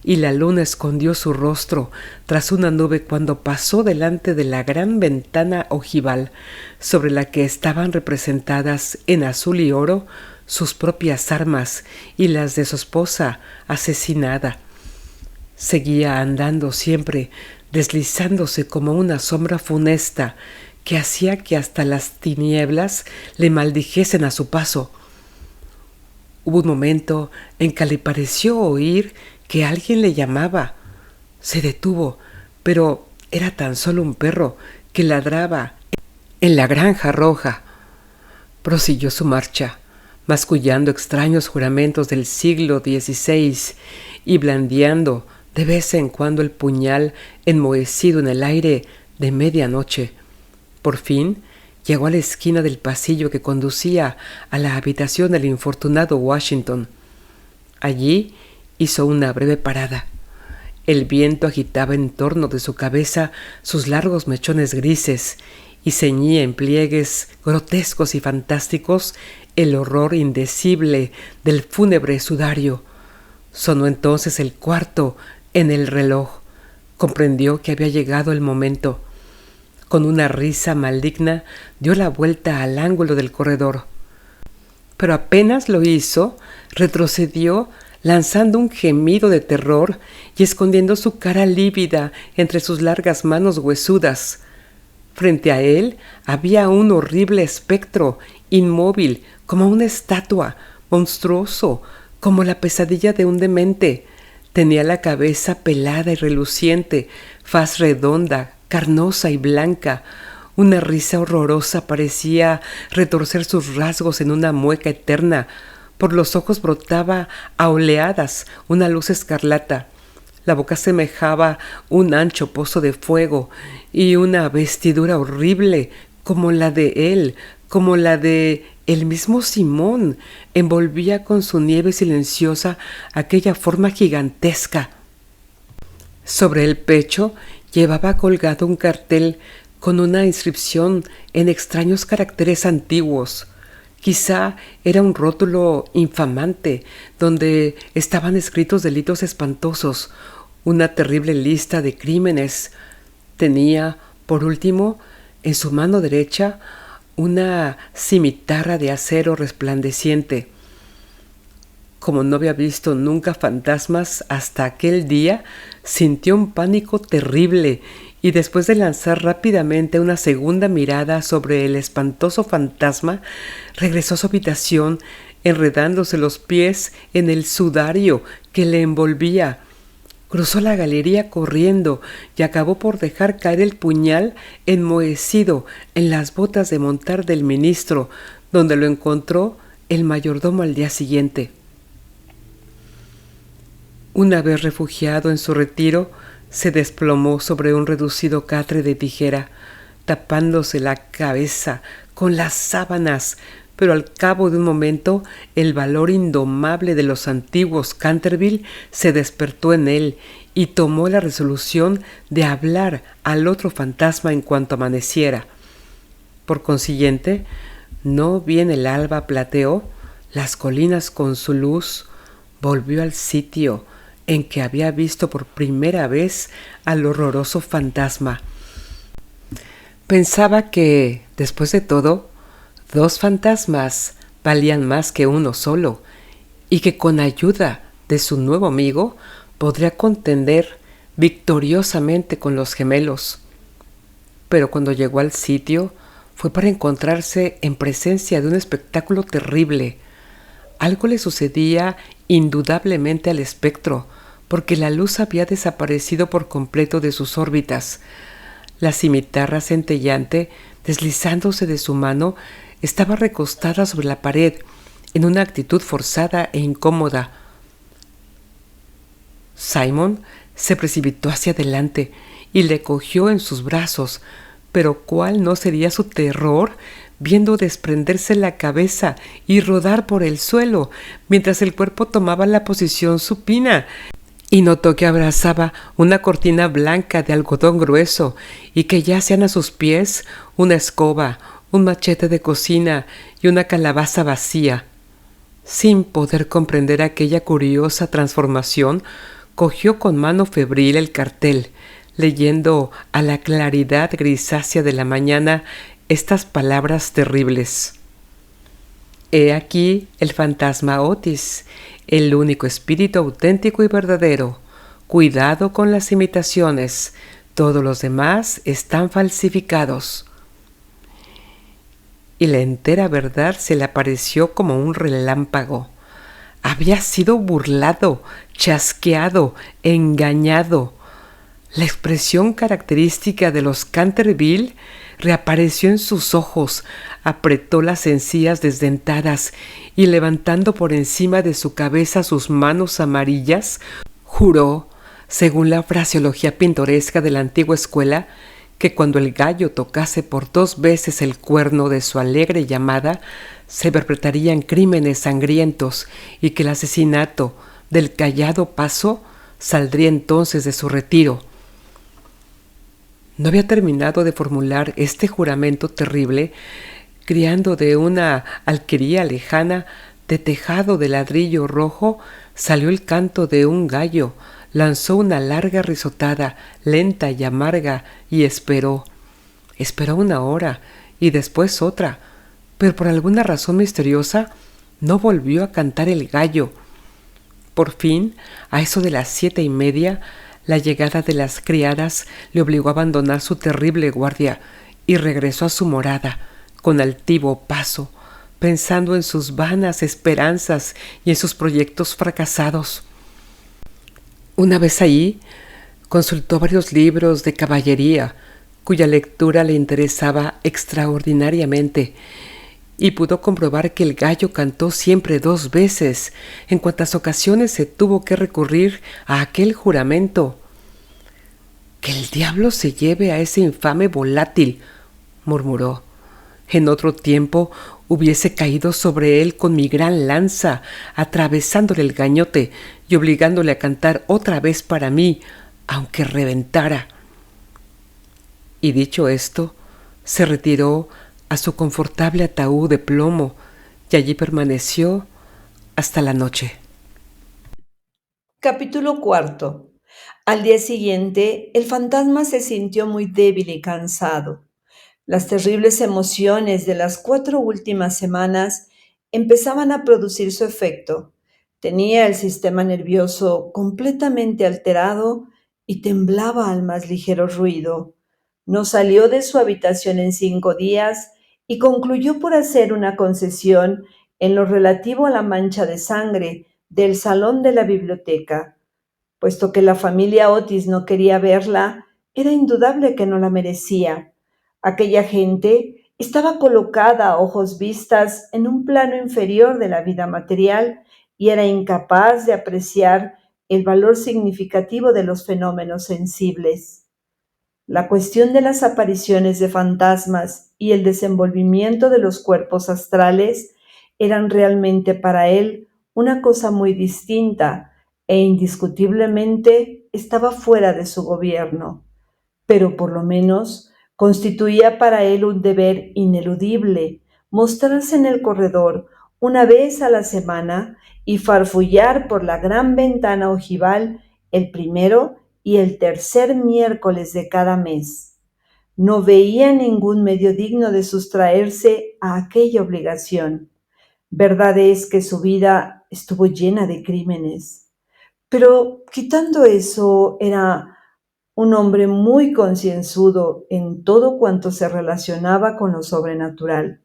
y la luna escondió su rostro tras una nube cuando pasó delante de la gran ventana ojival, sobre la que estaban representadas en azul y oro sus propias armas y las de su esposa asesinada. Seguía andando siempre, deslizándose como una sombra funesta, que hacía que hasta las tinieblas le maldijesen a su paso. Hubo un momento en que le pareció oír que alguien le llamaba. Se detuvo, pero era tan solo un perro que ladraba en la granja roja. Prosiguió su marcha, mascullando extraños juramentos del siglo XVI y blandiendo de vez en cuando el puñal enmohecido en el aire de medianoche. Por fin llegó a la esquina del pasillo que conducía a la habitación del infortunado Washington. Allí hizo una breve parada. El viento agitaba en torno de su cabeza sus largos mechones grises y ceñía en pliegues grotescos y fantásticos el horror indecible del fúnebre sudario. Sonó entonces el 4 en el reloj. Comprendió que había llegado el momento. Con una risa maligna dio la vuelta al ángulo del corredor. Pero apenas lo hizo, retrocedió lanzando un gemido de terror y escondiendo su cara lívida entre sus largas manos huesudas. Frente a él había un horrible espectro, inmóvil como una estatua, monstruoso como la pesadilla de un demente. Tenía la cabeza pelada y reluciente, faz redonda, carnosa y blanca. Una risa horrorosa parecía retorcer sus rasgos en una mueca eterna. Por los ojos brotaba a oleadas una luz escarlata. La boca semejaba un ancho pozo de fuego y una vestidura horrible como la de él, como la de el mismo Simón, envolvía con su nieve silenciosa aquella forma gigantesca. Sobre el pecho llevaba colgado un cartel con una inscripción en extraños caracteres antiguos. Quizá era un rótulo infamante donde estaban escritos delitos espantosos, una terrible lista de crímenes. Tenía, por último, en su mano derecha una cimitarra de acero resplandeciente. Como no había visto nunca fantasmas hasta aquel día, sintió un pánico terrible y después de lanzar rápidamente una segunda mirada sobre el espantoso fantasma, regresó a su habitación enredándose los pies en el sudario que le envolvía. Cruzó la galería corriendo y acabó por dejar caer el puñal enmohecido en las botas de montar del ministro, donde lo encontró el mayordomo al día siguiente. Una vez refugiado en su retiro, se desplomó sobre un reducido catre de tijera, tapándose la cabeza con las sábanas, pero al cabo de un momento el valor indomable de los antiguos Canterville se despertó en él y tomó la resolución de hablar al otro fantasma en cuanto amaneciera. Por consiguiente, no bien el alba plateó las colinas con su luz, volvió al sitio en que había visto por primera vez al horroroso fantasma. Pensaba que, después de todo, 2 fantasmas valían más que uno solo, y que con ayuda de su nuevo amigo podría contender victoriosamente con los gemelos. Pero cuando llegó al sitio fue para encontrarse en presencia de un espectáculo terrible. Algo le sucedía indudablemente al espectro, porque la luz había desaparecido por completo de sus órbitas. La cimitarra centellante, deslizándose de su mano, estaba recostada sobre la pared, en una actitud forzada e incómoda. Simon se precipitó hacia adelante y le cogió en sus brazos, pero ¿cuál no sería su terror viendo desprenderse la cabeza y rodar por el suelo, mientras el cuerpo tomaba la posición supina, y notó que abrazaba una cortina blanca de algodón grueso y que yacían a sus pies una escoba, un machete de cocina y una calabaza vacía? Sin poder comprender aquella curiosa transformación, cogió con mano febril el cartel, leyendo a la claridad grisácea de la mañana estas palabras terribles: He aquí el fantasma Otis, el único espíritu auténtico y verdadero. Cuidado con las imitaciones, todos los demás están falsificados. Y la entera verdad se le apareció como un relámpago. Había sido burlado, chasqueado, engañado. La expresión característica de los Canterville reapareció en sus ojos, apretó las encías desdentadas y, levantando por encima de su cabeza sus manos amarillas, juró, según la fraseología pintoresca de la antigua escuela, que cuando el gallo tocase por 2 veces el cuerno de su alegre llamada, se perpetrarían crímenes sangrientos y que el asesinato del callado paso saldría entonces de su retiro. No había terminado de formular este juramento terrible, criando de una alquería lejana de tejado de ladrillo rojo, salió el canto de un gallo, lanzó una larga risotada, lenta y amarga, y esperó. Esperó 1 hora, y después otra, pero por alguna razón misteriosa no volvió a cantar el gallo. Por fin, a eso de las 7:30, la llegada de las criadas le obligó a abandonar su terrible guardia y regresó a su morada con altivo paso, pensando en sus vanas esperanzas y en sus proyectos fracasados. Una vez allí, consultó varios libros de caballería, cuya lectura le interesaba extraordinariamente, y pudo comprobar que el gallo cantó siempre 2 veces, en cuantas ocasiones se tuvo que recurrir a aquel juramento. «Que el diablo se lleve a ese infame volátil», murmuró. «En otro tiempo hubiese caído sobre él con mi gran lanza, atravesándole el gañote y obligándole a cantar otra vez para mí, aunque reventara». Y dicho esto, se retiró a su confortable ataúd de plomo y allí permaneció hasta la noche. Capítulo cuarto. Al día siguiente, el fantasma se sintió muy débil y cansado. Las terribles emociones de las 4 últimas semanas empezaban a producir su efecto. Tenía el sistema nervioso completamente alterado y temblaba al más ligero ruido. No salió de su habitación en 5 días y concluyó por hacer una concesión en lo relativo a la mancha de sangre del salón de la biblioteca. Puesto que la familia Otis no quería verla, era indudable que no la merecía. Aquella gente estaba colocada a ojos vistas en un plano inferior de la vida material y era incapaz de apreciar el valor significativo de los fenómenos sensibles. La cuestión de las apariciones de fantasmas y el desenvolvimiento de los cuerpos astrales eran realmente para él una cosa muy distinta e indiscutiblemente estaba fuera de su gobierno, pero por lo menos constituía para él un deber ineludible mostrarse en el corredor una vez a la semana y farfullar por la gran ventana ojival el primero y el tercer miércoles de cada mes. No veía ningún medio digno de sustraerse a aquella obligación. Verdad es que su vida estuvo llena de crímenes, pero quitando eso era un hombre muy concienzudo en todo cuanto se relacionaba con lo sobrenatural.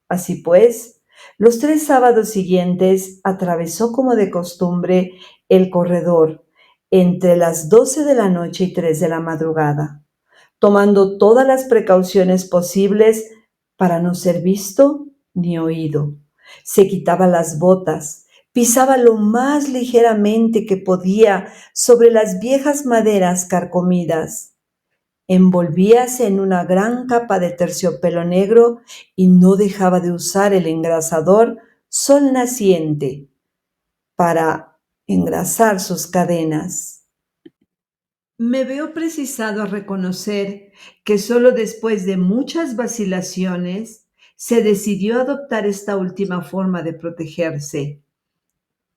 Así pues, los 3 sábados siguientes atravesó como de costumbre el corredor entre las 12 de la noche y 3 de la madrugada, tomando todas las precauciones posibles para no ser visto ni oído. Se quitaba las botas, pisaba lo más ligeramente que podía sobre las viejas maderas carcomidas, envolvíase en una gran capa de terciopelo negro y no dejaba de usar el engrasador sol naciente para engrasar sus cadenas. Me veo precisado a reconocer que solo después de muchas vacilaciones se decidió a adoptar esta última forma de protegerse.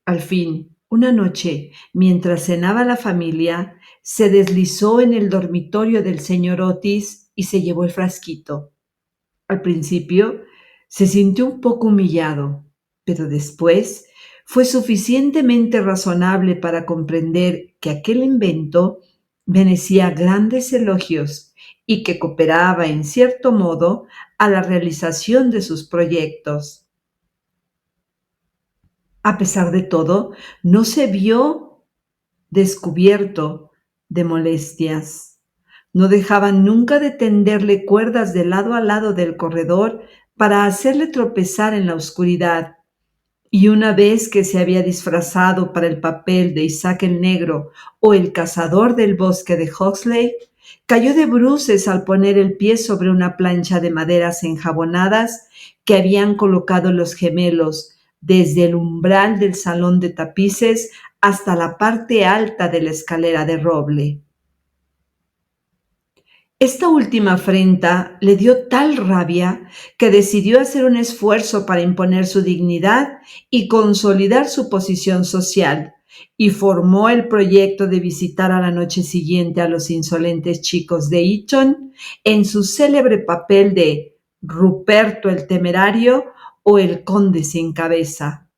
Al fin, una noche, mientras cenaba la familia, se deslizó en el dormitorio del señor Otis y se llevó el frasquito. Al principio se sintió un poco humillado, pero después fue suficientemente razonable para comprender que aquel invento merecía grandes elogios y que cooperaba en cierto modo a la realización de sus proyectos. A pesar de todo, no se vio descubierto de molestias. No dejaban nunca de tenderle cuerdas de lado a lado del corredor para hacerle tropezar en la oscuridad. Y una vez que se había disfrazado para el papel de Isaac el Negro o el cazador del bosque de Huxley, cayó de bruces al poner el pie sobre una plancha de maderas enjabonadas que habían colocado los gemelos desde el umbral del salón de tapices hasta la parte alta de la escalera de roble. Esta última afrenta le dio tal rabia que decidió hacer un esfuerzo para imponer su dignidad y consolidar su posición social, y formó el proyecto de visitar a la noche siguiente a los insolentes chicos de Eton en su célebre papel de Ruperto el Temerario o el Conde sin Cabeza.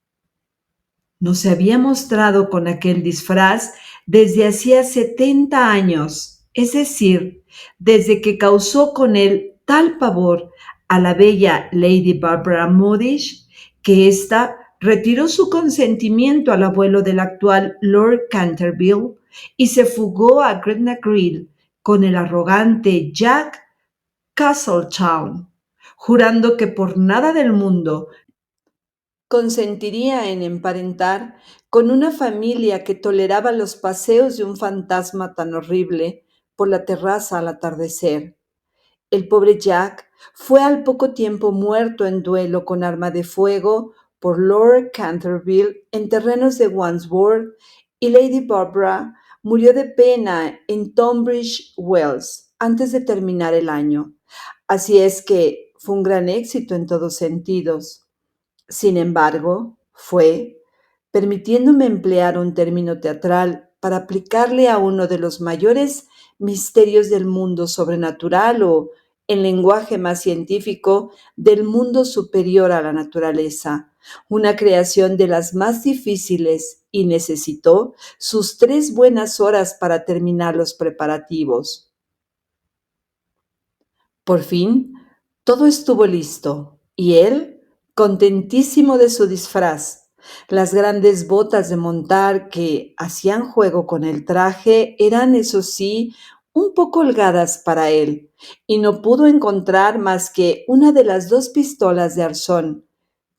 No se había mostrado con aquel disfraz desde hacía 70 años, es decir, desde que causó con él tal pavor a la bella Lady Barbara Modish que ésta retiró su consentimiento al abuelo del actual Lord Canterville y se fugó a Gretna Green con el arrogante Jack Castletown, jurando que por nada del mundo consentiría en emparentar con una familia que toleraba los paseos de un fantasma tan horrible por la terraza al atardecer. El pobre Jack fue al poco tiempo muerto en duelo con arma de fuego por Lord Canterville en terrenos de Wandsworth, y Lady Barbara murió de pena en Tunbridge Wells antes de terminar el año. Así es que fue un gran éxito en todos sentidos. Sin embargo, fue, permitiéndome emplear un término teatral para aplicarle a uno de los mayores misterios del mundo sobrenatural o, en lenguaje más científico, del mundo superior a la naturaleza, una creación de las más difíciles y necesitó sus 3 buenas horas para terminar los preparativos. Por fin, todo estuvo listo, y él, contentísimo de su disfraz. Las grandes botas de montar que hacían juego con el traje eran, eso sí, un poco holgadas para él, y no pudo encontrar más que una de las 2 pistolas de arzón,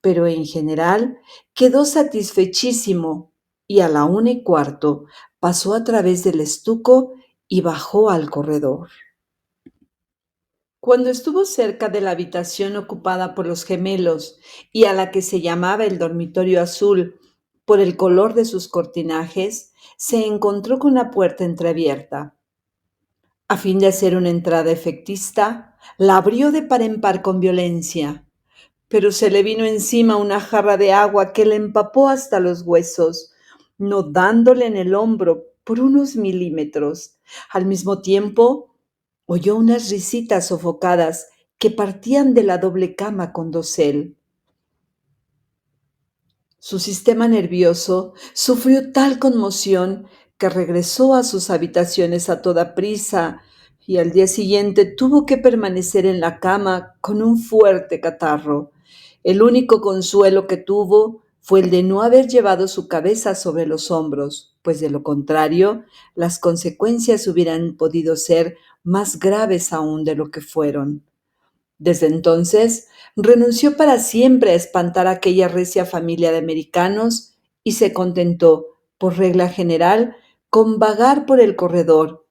pero en general quedó satisfechísimo y a la 1:15 pasó a través del estuco y bajó al corredor. Cuando estuvo cerca de la habitación ocupada por los gemelos y a la que se llamaba el dormitorio azul por el color de sus cortinajes, se encontró con la puerta entreabierta. A fin de hacer una entrada efectista, la abrió de par en par con violencia, pero se le vino encima una jarra de agua que le empapó hasta los huesos, no dándole en el hombro por unos milímetros. Al mismo tiempo, oyó unas risitas sofocadas que partían de la doble cama con dosel. Su sistema nervioso sufrió tal conmoción que regresó a sus habitaciones a toda prisa y al día siguiente tuvo que permanecer en la cama con un fuerte catarro. El único consuelo que tuvo fue el de no haber llevado su cabeza sobre los hombros, pues de lo contrario, las consecuencias hubieran podido ser más graves aún de lo que fueron. Desde entonces, renunció para siempre a espantar a aquella recia familia de americanos y se contentó, por regla general, con vagar por el corredor,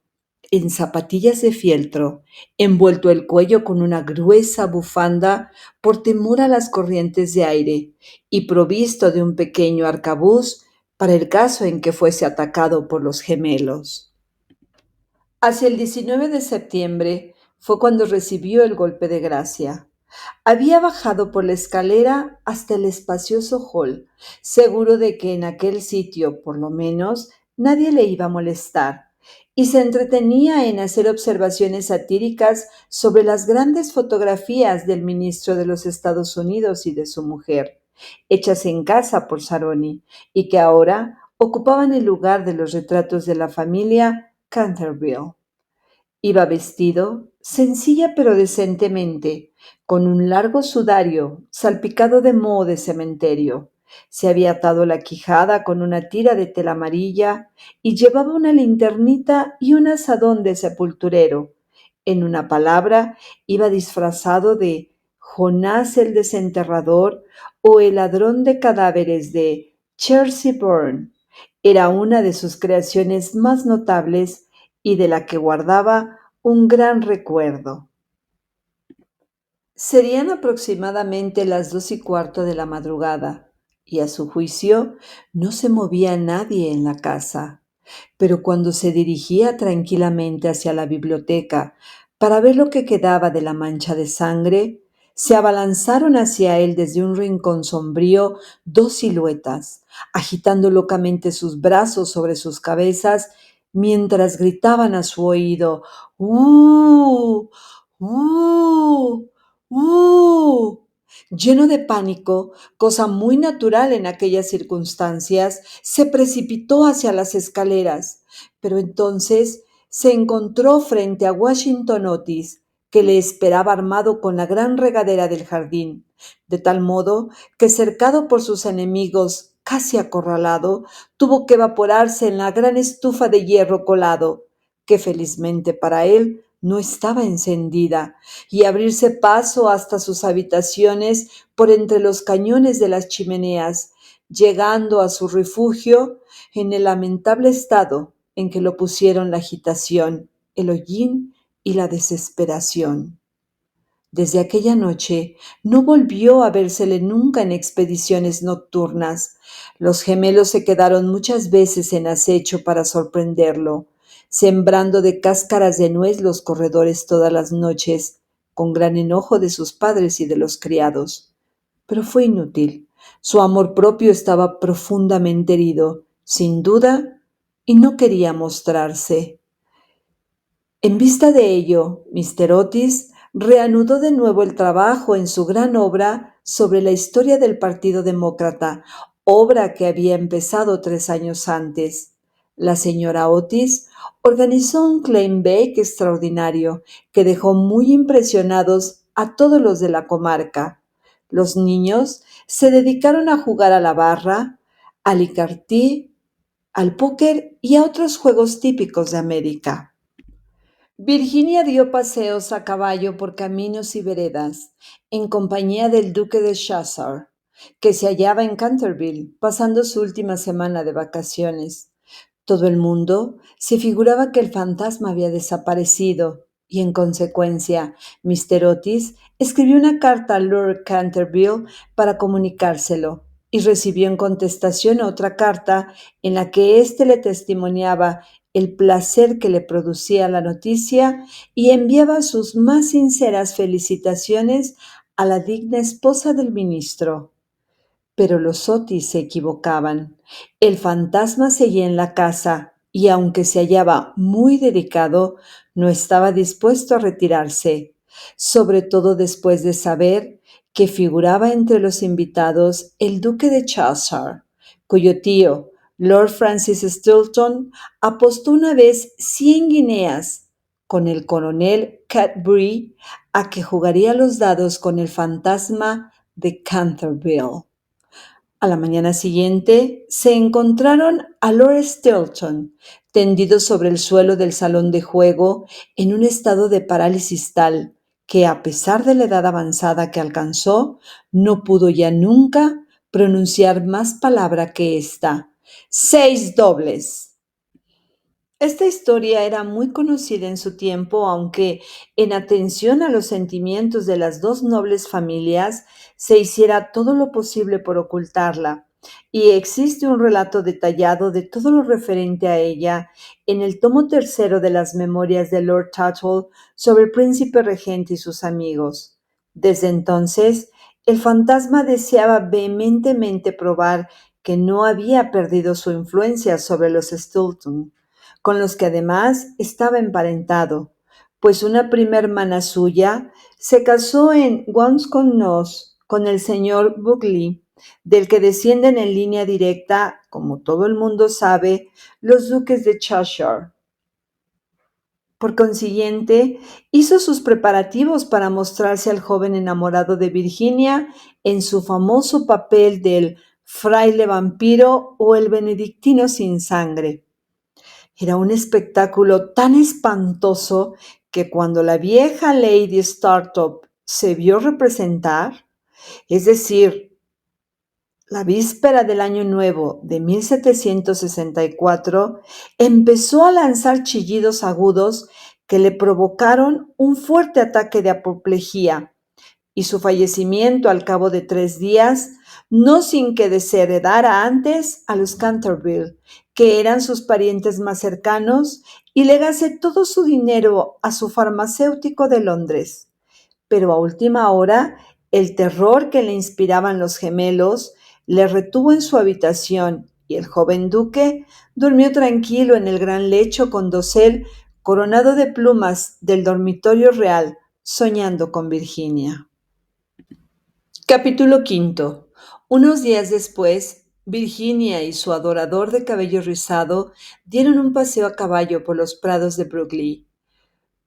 en zapatillas de fieltro, envuelto el cuello con una gruesa bufanda por temor a las corrientes de aire y provisto de un pequeño arcabuz para el caso en que fuese atacado por los gemelos. Hacia el 19 de septiembre fue cuando recibió el golpe de gracia. Había bajado por la escalera hasta el espacioso hall, seguro de que en aquel sitio, por lo menos, nadie le iba a molestar, y se entretenía en hacer observaciones satíricas sobre las grandes fotografías del ministro de los Estados Unidos y de su mujer, hechas en casa por Saroni, y que ahora ocupaban el lugar de los retratos de la familia Canterville. Iba vestido, sencilla pero decentemente, con un largo sudario salpicado de moho de cementerio. Se había atado la quijada con una tira de tela amarilla y llevaba una linternita y un azadón de sepulturero. En una palabra, iba disfrazado de Jonás el desenterrador o el ladrón de cadáveres de Chercy Bourne. Era una de sus creaciones más notables y de la que guardaba un gran recuerdo. Serían aproximadamente las 2:15 de la madrugada, y a su juicio no se movía nadie en la casa. Pero cuando se dirigía tranquilamente hacia la biblioteca para ver lo que quedaba de la mancha de sangre, se abalanzaron hacia él desde un rincón sombrío dos siluetas, agitando locamente sus brazos sobre sus cabezas mientras gritaban a su oído: ¡Uh! ¡Uh! ¡Uh! Lleno de pánico, cosa muy natural en aquellas circunstancias, se precipitó hacia las escaleras, pero entonces se encontró frente a Washington Otis, que le esperaba armado con la gran regadera del jardín, de tal modo que, cercado por sus enemigos, casi acorralado, tuvo que evaporarse en la gran estufa de hierro colado, que felizmente para él no estaba encendida, y abrirse paso hasta sus habitaciones por entre los cañones de las chimeneas, llegando a su refugio en el lamentable estado en que lo pusieron la agitación, el hollín y la desesperación. Desde aquella noche no volvió a vérsele nunca en expediciones nocturnas. Los gemelos se quedaron muchas veces en acecho para sorprenderlo, sembrando de cáscaras de nuez los corredores todas las noches, con gran enojo de sus padres y de los criados. Pero fue inútil. Su amor propio estaba profundamente herido, sin duda, y no quería mostrarse. En vista de ello, Mr. Otis reanudó de nuevo el trabajo en su gran obra sobre la historia del Partido Demócrata, obra que había empezado 3 años antes. La señora Otis organizó un claim bake extraordinario que dejó muy impresionados a todos los de la comarca. Los niños se dedicaron a jugar a la barra, al icartí, al póker y a otros juegos típicos de América. Virginia dio paseos a caballo por caminos y veredas, en compañía del duque de Cheshire. que se hallaba en Canterville, pasando su última semana de vacaciones. Todo el mundo se figuraba que el fantasma había desaparecido y, en consecuencia, Mr. Otis escribió una carta a Lord Canterville para comunicárselo y recibió en contestación otra carta en la que éste le testimoniaba el placer que le producía la noticia y enviaba sus más sinceras felicitaciones a la digna esposa del ministro. Pero los Otis se equivocaban. El fantasma seguía en la casa y, aunque se hallaba muy dedicado, no estaba dispuesto a retirarse, sobre todo después de saber que figuraba entre los invitados el duque de Cheshire, cuyo tío, Lord Francis Stilton, apostó una vez 100 guineas con el coronel Cadbury a que jugaría los dados con el fantasma de Canterville. A la mañana siguiente se encontraron a Lord Stilton tendido sobre el suelo del salón de juego en un estado de parálisis tal que, a pesar de la edad avanzada que alcanzó, no pudo ya nunca pronunciar más palabra que esta: 6 dobles. Esta historia era muy conocida en su tiempo, aunque, en atención a los sentimientos de las dos nobles familias, se hiciera todo lo posible por ocultarla, y existe un relato detallado de todo lo referente a ella en el tomo tercero de las Memorias de Lord Tuttle sobre el príncipe regente y sus amigos. Desde entonces, el fantasma deseaba vehementemente probar que no había perdido su influencia sobre los Stilton, con los que además estaba emparentado, pues una prima hermana suya se casó en Wanscombe-Nós con el señor Bulkeley, del que descienden en línea directa, como todo el mundo sabe, los duques de Cheshire. Por consiguiente, hizo sus preparativos para mostrarse al joven enamorado de Virginia en su famoso papel del fraile vampiro o el benedictino sin sangre. Era un espectáculo tan espantoso que, cuando la vieja Lady Startup se vio representar, es decir, la víspera del Año Nuevo de 1764, empezó a lanzar chillidos agudos que le provocaron un fuerte ataque de apoplejía, y su fallecimiento al cabo de 3 días, no sin que desheredara antes a los Canterville, que eran sus parientes más cercanos, y legase todo su dinero a su farmacéutico de Londres. Pero a última hora, el terror que le inspiraban los gemelos le retuvo en su habitación, y el joven duque durmió tranquilo en el gran lecho con dosel coronado de plumas del dormitorio real, soñando con Virginia. Capítulo quinto. Unos días después, Virginia y su adorador de cabello rizado dieron un paseo a caballo por los prados de Brooklyn,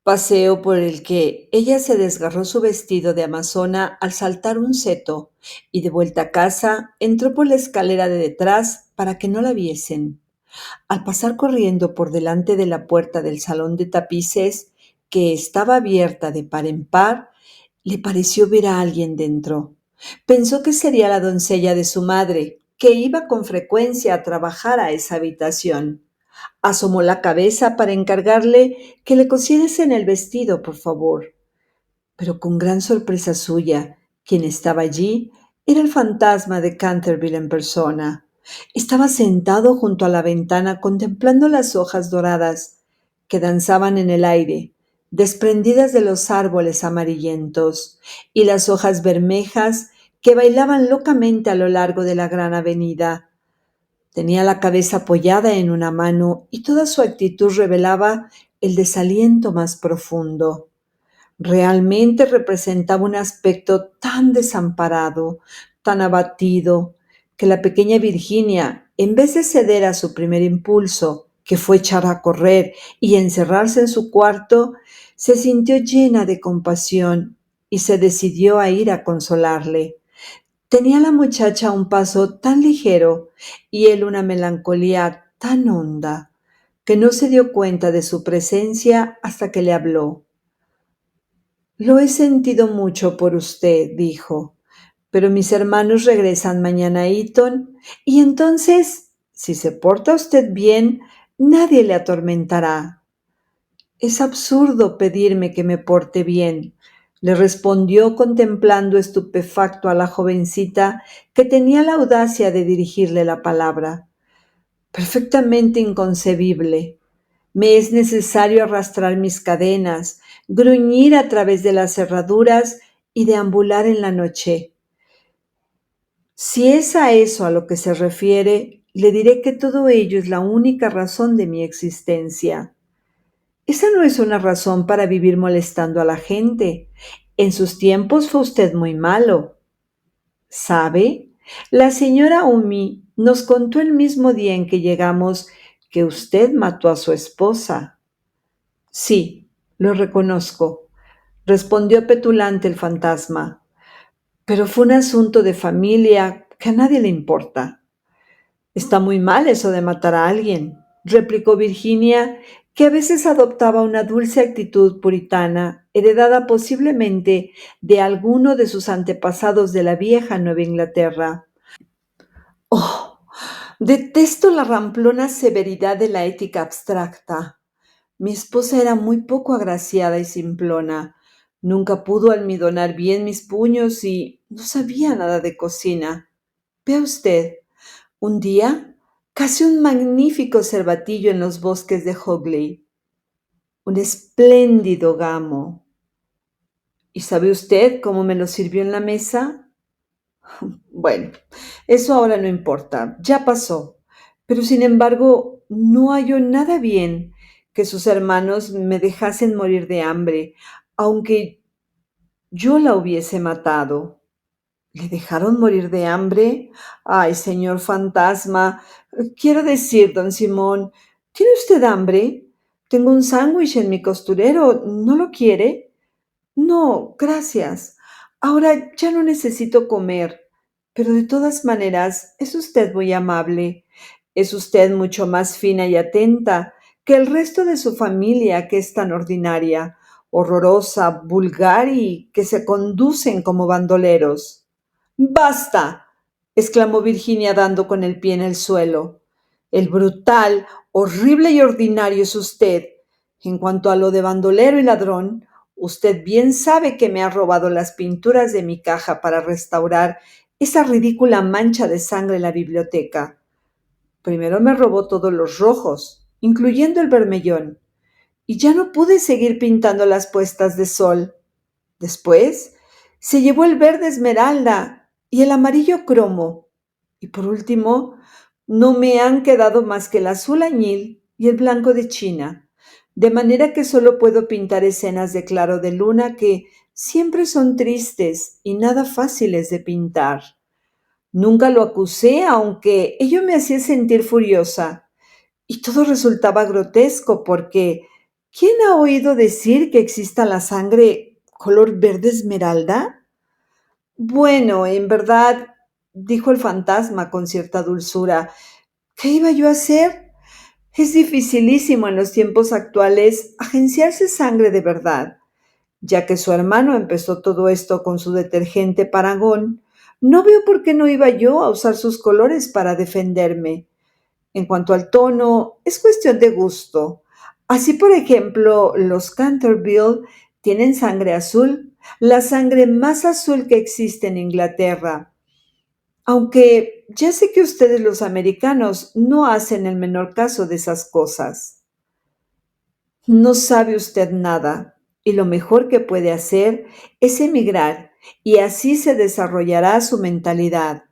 paseo por el que ella se desgarró su vestido de amazona al saltar un seto, y, de vuelta a casa, entró por la escalera de detrás para que no la viesen. Al pasar corriendo por delante de la puerta del salón de tapices, que estaba abierta de par en par, le pareció ver a alguien dentro. Pensó que sería la doncella de su madre, que iba con frecuencia a trabajar a esa habitación. Asomó la cabeza para encargarle que le cosiesen el vestido, por favor. Pero, con gran sorpresa suya, quien estaba allí era el fantasma de Canterville en persona. Estaba sentado junto a la ventana contemplando las hojas doradas que danzaban en el aire, desprendidas de los árboles amarillentos, y las hojas bermejas que bailaban locamente a lo largo de la gran avenida. Tenía la cabeza apoyada en una mano y toda su actitud revelaba el desaliento más profundo. Realmente representaba un aspecto tan desamparado, tan abatido, que la pequeña Virginia, en vez de ceder a su primer impulso, que fue echar a correr y encerrarse en su cuarto, se sintió llena de compasión y se decidió a ir a consolarle. Tenía la muchacha un paso tan ligero y él una melancolía tan honda, que no se dio cuenta de su presencia hasta que le habló. «Lo he sentido mucho por usted», dijo, pero mis hermanos regresan mañana a Eton y entonces, si se porta usted bien, nadie le atormentará. Es absurdo pedirme que me porte bien, le respondió contemplando estupefacto a la jovencita que tenía la audacia de dirigirle la palabra. Perfectamente inconcebible. Me es necesario arrastrar mis cadenas, gruñir a través de las cerraduras y deambular en la noche. Si es a eso a lo que se refiere, le diré que todo ello es la única razón de mi existencia. Esa no es una razón para vivir molestando a la gente. En sus tiempos fue usted muy malo. ¿Sabe? La señora Umi nos contó el mismo día en que llegamos que usted mató a su esposa. Sí, lo reconozco, respondió petulante el fantasma, pero fue un asunto de familia que a nadie le importa. Está muy mal eso de matar a alguien, replicó Virginia, que a veces adoptaba una dulce actitud puritana, heredada posiblemente de alguno de sus antepasados de la vieja Nueva Inglaterra. Oh, detesto la ramplona severidad de la ética abstracta. Mi esposa era muy poco agraciada y simplona. Nunca pudo almidonar bien mis puños y no sabía nada de cocina. Vea usted, un día casi un magnífico cervatillo en los bosques de Hogley, un espléndido gamo. ¿Y sabe usted cómo me lo sirvió en la mesa? Bueno, eso ahora no importa, ya pasó. Pero sin embargo, no halló nada bien que sus hermanos me dejasen morir de hambre, aunque yo la hubiese matado. ¿Le dejaron morir de hambre? Ay, señor fantasma. Quiero decir, don Simón, ¿tiene usted hambre? Tengo un sándwich en mi costurero. ¿No lo quiere? No, gracias. Ahora ya no necesito comer. Pero de todas maneras, es usted muy amable. Es usted mucho más fina y atenta que el resto de su familia, que es tan ordinaria, horrorosa, vulgar y que se conducen como bandoleros. ¡Basta! Exclamó Virginia dando con el pie en el suelo. El brutal, horrible y ordinario es usted. En cuanto a lo de bandolero y ladrón, usted bien sabe que me ha robado las pinturas de mi caja para restaurar esa ridícula mancha de sangre en la biblioteca. Primero me robó todos los rojos, incluyendo el bermellón, y ya no pude seguir pintando las puestas de sol. Después se llevó el verde esmeralda y el amarillo cromo. Y por último, no me han quedado más que el azul añil y el blanco de China, de manera que solo puedo pintar escenas de claro de luna que siempre son tristes y nada fáciles de pintar. Nunca lo acusé, aunque ello me hacía sentir furiosa. Y todo resultaba grotesco porque ¿quién ha oído decir que exista la sangre color verde esmeralda? Bueno, en verdad, dijo el fantasma con cierta dulzura, ¿qué iba yo a hacer? Es dificilísimo en los tiempos actuales agenciarse sangre de verdad. Ya que su hermano empezó todo esto con su detergente Paragón, no veo por qué no iba yo a usar sus colores para defenderme. En cuanto al tono, es cuestión de gusto. Así, por ejemplo, los Canterville tienen sangre azul, la sangre más azul que existe en Inglaterra. Aunque ya sé que ustedes los americanos no hacen el menor caso de esas cosas. No sabe usted nada, y lo mejor que puede hacer es emigrar, y así se desarrollará su mentalidad.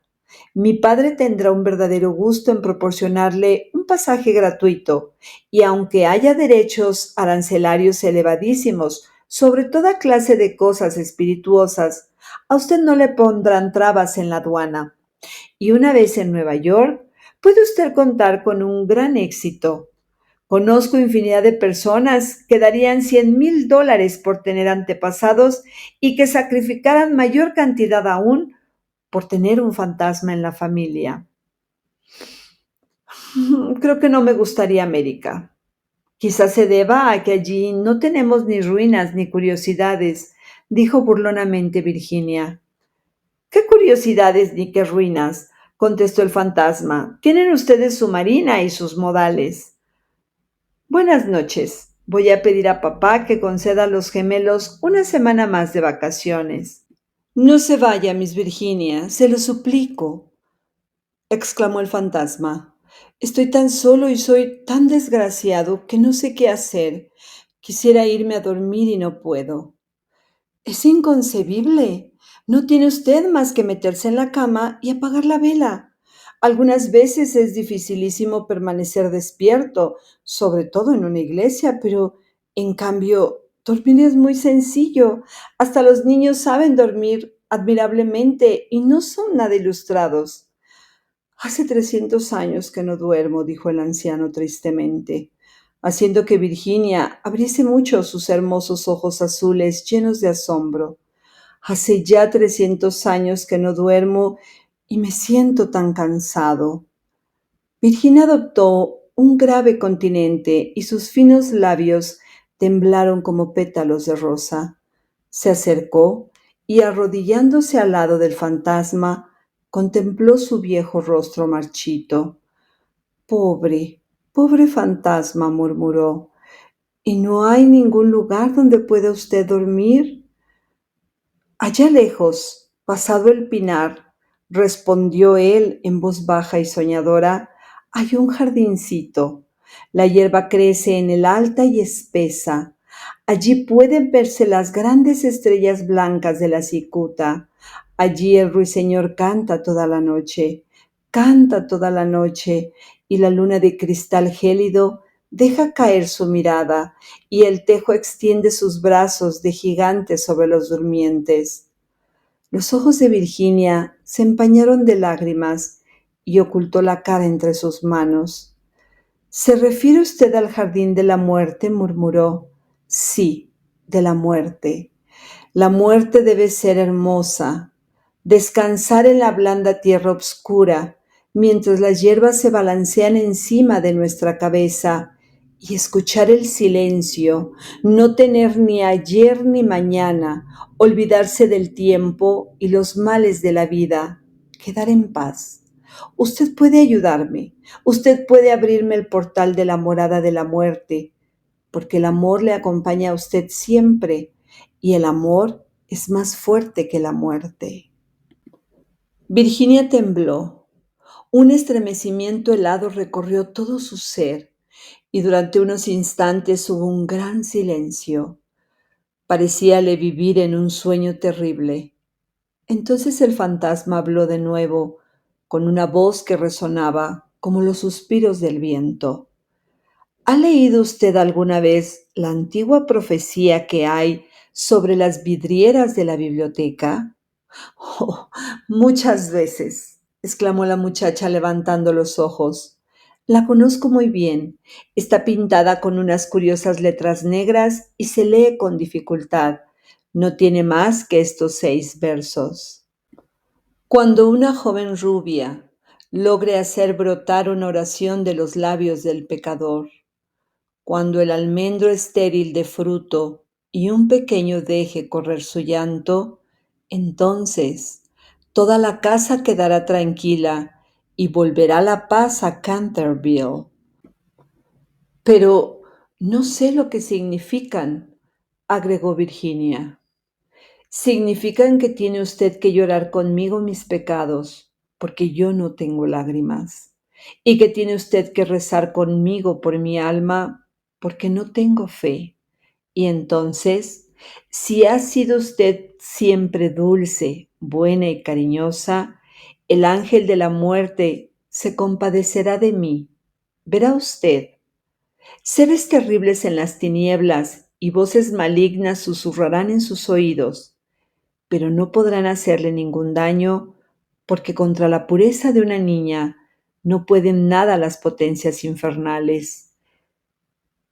Mi padre tendrá un verdadero gusto en proporcionarle un pasaje gratuito, y aunque haya derechos arancelarios elevadísimos sobre toda clase de cosas espirituosas, a usted no le pondrán trabas en la aduana. Y una vez en Nueva York, puede usted contar con un gran éxito. Conozco infinidad de personas que darían $100,000 por tener antepasados y que sacrificaran mayor cantidad aún por tener un fantasma en la familia. Creo que no me gustaría América. Quizás se deba a que allí no tenemos ni ruinas ni curiosidades, dijo burlonamente Virginia. ¿Qué curiosidades ni qué ruinas, contestó el fantasma. Tienen ustedes su marina y sus modales. Buenas noches. Voy a pedir a papá que conceda a los gemelos una semana más de vacaciones. No se vaya, Miss Virginia, se lo suplico, exclamó el fantasma. Estoy tan solo y soy tan desgraciado que no sé qué hacer. Quisiera irme a dormir y no puedo. Es inconcebible. No tiene usted más que meterse en la cama y apagar la vela. Algunas veces es dificilísimo permanecer despierto, sobre todo en una iglesia, pero en cambio, dormir es muy sencillo. Hasta los niños saben dormir admirablemente y no son nada ilustrados. Hace 300 años que no duermo, dijo el anciano tristemente, haciendo que Virginia abriese mucho sus hermosos ojos azules llenos de asombro. Hace ya 300 años que no duermo y me siento tan cansado. Virginia adoptó un grave continente y sus finos labios temblaron como pétalos de rosa. Se acercó y, arrodillándose al lado del fantasma, contempló su viejo rostro marchito. Pobre, pobre fantasma, murmuró. ¿Y no hay ningún lugar donde pueda usted dormir? Allá lejos, pasado el pinar, respondió él en voz baja y soñadora, hay un jardincito. La hierba crece en el alta y espesa. Allí pueden verse las grandes estrellas blancas de la cicuta. Allí el ruiseñor canta toda la noche, y la luna de cristal gélido deja caer su mirada, y el tejo extiende sus brazos de gigante sobre los durmientes. Los ojos de Virginia se empañaron de lágrimas y ocultó la cara entre sus manos. ¿Se refiere usted al jardín de la muerte?, murmuró. Sí, de la muerte. La muerte debe ser hermosa, descansar en la blanda tierra obscura, mientras las hierbas se balancean encima de nuestra cabeza, y escuchar el silencio, no tener ni ayer ni mañana, olvidarse del tiempo y los males de la vida, quedar en paz. Usted puede ayudarme, usted puede abrirme el portal de la morada de la muerte, porque el amor le acompaña a usted siempre y el amor es más fuerte que la muerte. Virginia tembló. Un estremecimiento helado recorrió todo su ser y durante unos instantes hubo un gran silencio. Parecíale vivir en un sueño terrible. Entonces el fantasma habló de nuevo, con una voz que resonaba como los suspiros del viento. ¿Ha leído usted alguna vez la antigua profecía que hay sobre las vidrieras de la biblioteca? Oh, muchas veces, exclamó la muchacha levantando los ojos. La conozco muy bien. Está pintada con unas curiosas letras negras y se lee con dificultad. No tiene más que estos 6 versos. Cuando una joven rubia logre hacer brotar una oración de los labios del pecador, cuando el almendro estéril dé fruto y un pequeño deje correr su llanto, entonces toda la casa quedará tranquila y volverá la paz a Canterville. Pero no sé lo que significan, agregó Virginia. Significan que tiene usted que llorar conmigo mis pecados, porque yo no tengo lágrimas, y que tiene usted que rezar conmigo por mi alma, porque no tengo fe. Y entonces, si ha sido usted siempre dulce, buena y cariñosa, el ángel de la muerte se compadecerá de mí. Verá usted, seres terribles en las tinieblas y voces malignas susurrarán en sus oídos, pero no podrán hacerle ningún daño, porque contra la pureza de una niña no pueden nada las potencias infernales.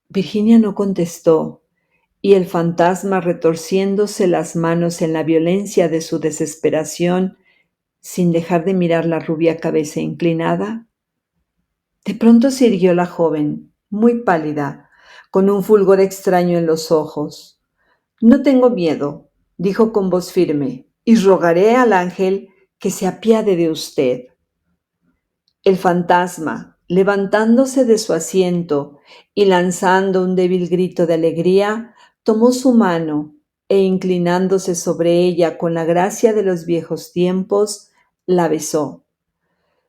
Virginia no contestó, y el fantasma, retorciéndose las manos en la violencia de su desesperación, sin dejar de mirar la rubia cabeza inclinada, de pronto se irguió la joven, muy pálida, con un fulgor extraño en los ojos. No tengo miedo, dijo con voz firme, y rogaré al ángel que se apiade de usted. El fantasma, levantándose de su asiento y lanzando un débil grito de alegría, tomó su mano e inclinándose sobre ella con la gracia de los viejos tiempos, la besó.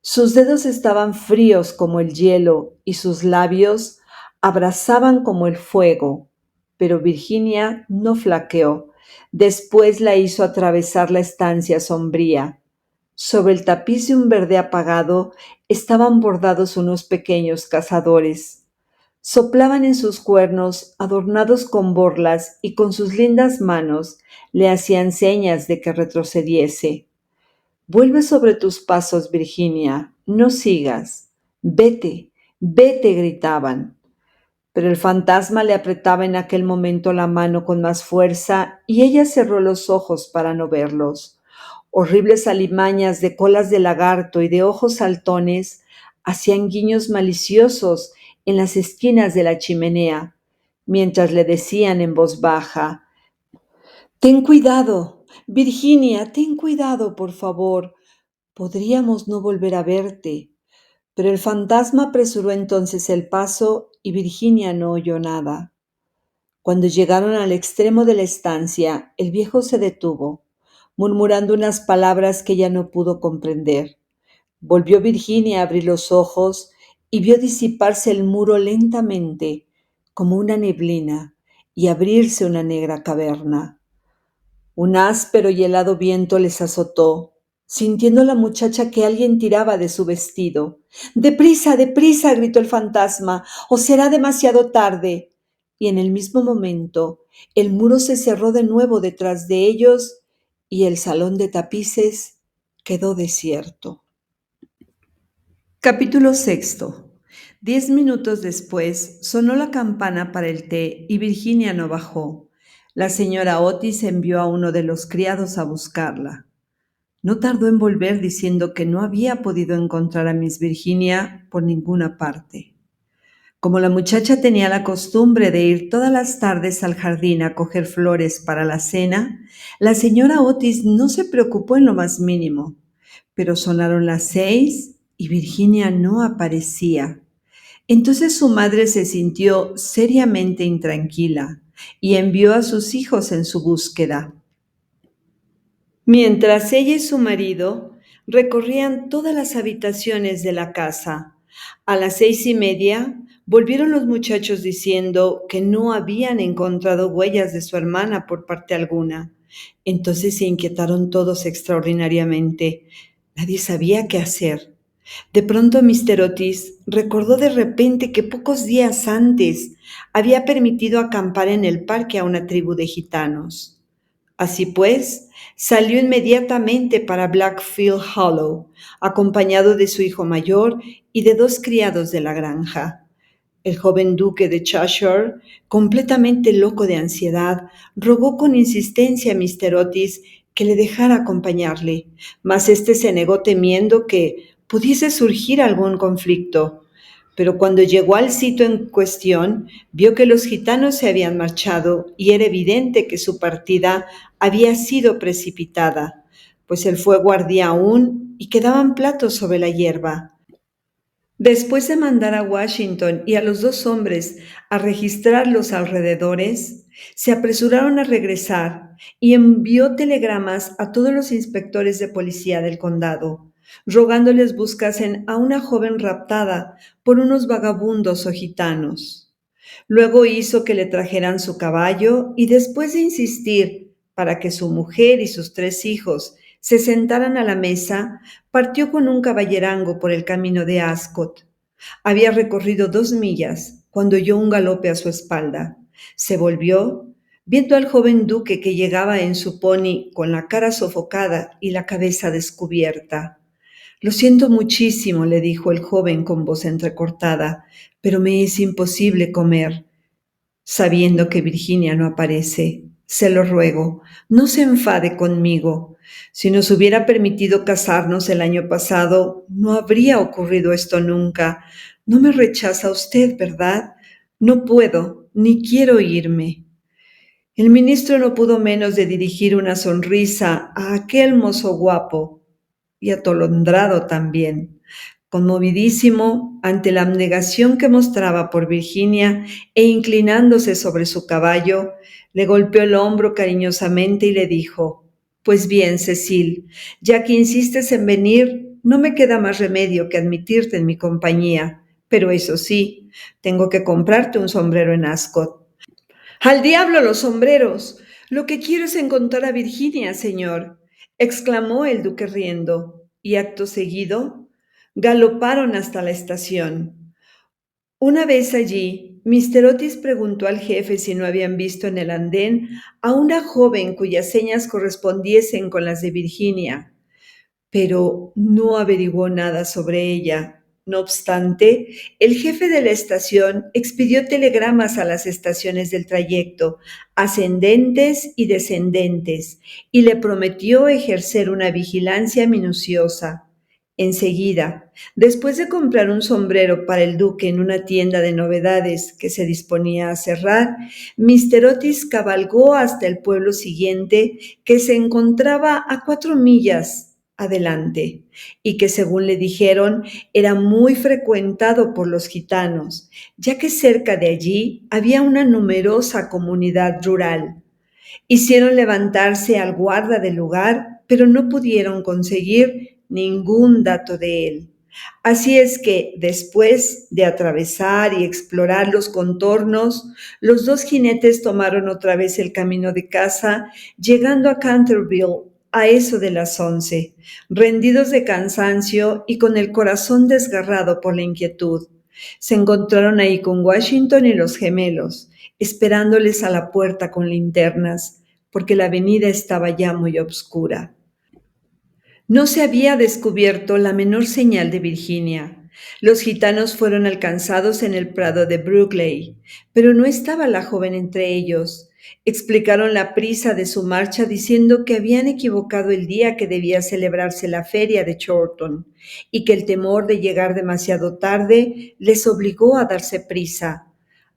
Sus dedos estaban fríos como el hielo y sus labios abrasaban como el fuego, pero Virginia no flaqueó. Después la hizo atravesar la estancia sombría. Sobre el tapiz de un verde apagado estaban bordados unos pequeños cazadores. Soplaban en sus cuernos, adornados con borlas, y con sus lindas manos le hacían señas de que retrocediese. Vuelve sobre tus pasos, Virginia, no sigas. Vete, vete, gritaban. Pero el fantasma le apretaba en aquel momento la mano con más fuerza y ella cerró los ojos para no verlos. Horribles alimañas de colas de lagarto y de ojos saltones hacían guiños maliciosos en las esquinas de la chimenea, mientras le decían en voz baja: «Ten cuidado, Virginia, ten cuidado, por favor. Podríamos no volver a verte». Pero el fantasma apresuró entonces el paso y Virginia no oyó nada. Cuando llegaron al extremo de la estancia, el viejo se detuvo, murmurando unas palabras que ella no pudo comprender. Volvió Virginia a abrir los ojos y vio disiparse el muro lentamente, como una neblina, y abrirse una negra caverna. Un áspero y helado viento les azotó, sintiendo la muchacha que alguien tiraba de su vestido. «¡Deprisa, deprisa!», gritó el fantasma, «o será demasiado tarde». Y en el mismo momento el muro se cerró de nuevo detrás de ellos y el salón de tapices quedó desierto. Capítulo sexto. 10 minutos después sonó la campana para el té y Virginia no bajó. La señora Otis envió a uno de los criados a buscarla. No tardó en volver diciendo que no había podido encontrar a Miss Virginia por ninguna parte. Como la muchacha tenía la costumbre de ir todas las tardes al jardín a coger flores para la cena, la señora Otis no se preocupó en lo más mínimo. Pero sonaron las 6 y Virginia no aparecía. Entonces su madre se sintió seriamente intranquila y envió a sus hijos en su búsqueda. Mientras ella y su marido recorrían todas las habitaciones de la casa, a las 6:30 volvieron los muchachos diciendo que no habían encontrado huellas de su hermana por parte alguna. Entonces se inquietaron todos extraordinariamente. Nadie sabía qué hacer. De pronto Mr. Otis recordó de repente que pocos días antes había permitido acampar en el parque a una tribu de gitanos. Así pues, salió inmediatamente para Blackfield Hollow, acompañado de su hijo mayor y de 2 criados de la granja. El joven duque de Cheshire, completamente loco de ansiedad, rogó con insistencia a Mr. Otis que le dejara acompañarle, mas éste se negó temiendo que pudiese surgir algún conflicto. Pero cuando llegó al sitio en cuestión, vio que los gitanos se habían marchado y era evidente que su partida había sido precipitada, pues el fuego ardía aún y quedaban platos sobre la hierba. Después de mandar a Washington y a los 2 hombres a registrar los alrededores, se apresuraron a regresar y envió telegramas a todos los inspectores de policía del condado, rogándoles buscasen a una joven raptada por unos vagabundos o gitanos. Luego hizo que le trajeran su caballo y después de insistir para que su mujer y sus 3 hijos se sentaran a la mesa, partió con un caballerango por el camino de Ascot. Había recorrido 2 millas cuando oyó un galope a su espalda. Se volvió, viendo al joven duque que llegaba en su pony con la cara sofocada y la cabeza descubierta. «Lo siento muchísimo», le dijo el joven con voz entrecortada, «pero me es imposible comer». Sabiendo que Virginia no aparece, «Se lo ruego, no se enfade conmigo. Si nos hubiera permitido casarnos el año pasado, no habría ocurrido esto nunca. No me rechaza usted, ¿verdad? No puedo, ni quiero irme». El ministro no pudo menos de dirigir una sonrisa a aquel mozo guapo. y atolondrado también. Conmovidísimo ante la abnegación que mostraba por Virginia e inclinándose sobre su caballo, le golpeó el hombro cariñosamente y le dijo: «Pues bien, Cecil, ya que insistes en venir, no me queda más remedio que admitirte en mi compañía. Pero eso sí, tengo que comprarte un sombrero en Ascot». «¡Al diablo los sombreros! Lo que quiero es encontrar a Virginia, señor», exclamó el duque riendo, y acto seguido galoparon hasta la estación. Una vez allí, Mr. Otis preguntó al jefe si no habían visto en el andén a una joven cuyas señas correspondiesen con las de Virginia, pero no averiguó nada sobre ella. No obstante, el jefe de la estación expidió telegramas a las estaciones del trayecto, ascendentes y descendentes, y le prometió ejercer una vigilancia minuciosa. Enseguida, después de comprar un sombrero para el duque en una tienda de novedades que se disponía a cerrar, Mr. Otis cabalgó hasta el pueblo siguiente, que se encontraba a 4 millas adelante y que, según le dijeron, era muy frecuentado por los gitanos, ya que cerca de allí había una numerosa comunidad rural. Hicieron levantarse al guarda del lugar, pero no pudieron conseguir ningún dato de él. Así es que, después de atravesar y explorar los contornos, los dos jinetes tomaron otra vez el camino de casa, llegando a Canterville a eso de las 11, rendidos de cansancio y con el corazón desgarrado por la inquietud. Se encontraron ahí con Washington y los gemelos, esperándoles a la puerta con linternas, porque la avenida estaba ya muy oscura. No se había descubierto la menor señal de Virginia. Los gitanos fueron alcanzados en el prado de Brooklyn, pero no estaba la joven entre ellos. Explicaron la prisa de su marcha diciendo que habían equivocado el día que debía celebrarse la feria de Chorlton y que el temor de llegar demasiado tarde les obligó a darse prisa.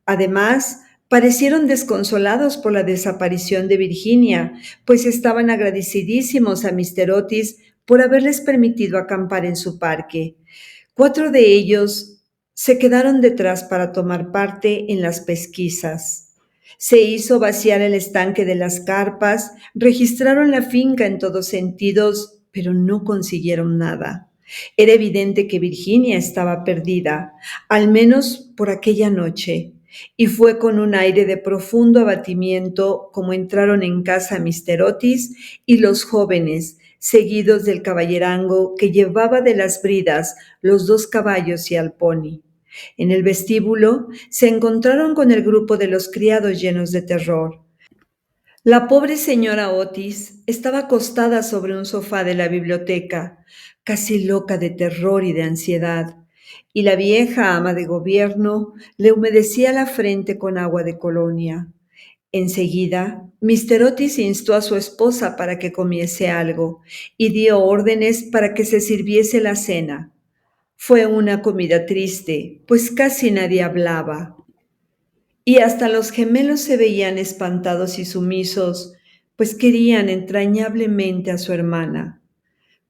Además, parecieron desconsolados por la desaparición de Virginia, pues estaban agradecidísimos a Mr. Otis por haberles permitido acampar en su parque. 4 de ellos se quedaron detrás para tomar parte en las pesquisas. Se hizo vaciar el estanque de las carpas, registraron la finca en todos sentidos, pero no consiguieron nada. Era evidente que Virginia estaba perdida, al menos por aquella noche, y fue con un aire de profundo abatimiento como entraron en casa Mr. Otis y los jóvenes, seguidos del caballerango que llevaba de las bridas los 2 caballos y al pony. En el vestíbulo se encontraron con el grupo de los criados llenos de terror. La pobre señora Otis estaba acostada sobre un sofá de la biblioteca, casi loca de terror y de ansiedad, y la vieja ama de gobierno le humedecía la frente con agua de colonia. Enseguida, Mr. Otis instó a su esposa para que comiese algo y dio órdenes para que se sirviese la cena. Fue una comida triste, pues casi nadie hablaba, y hasta los gemelos se veían espantados y sumisos, pues querían entrañablemente a su hermana.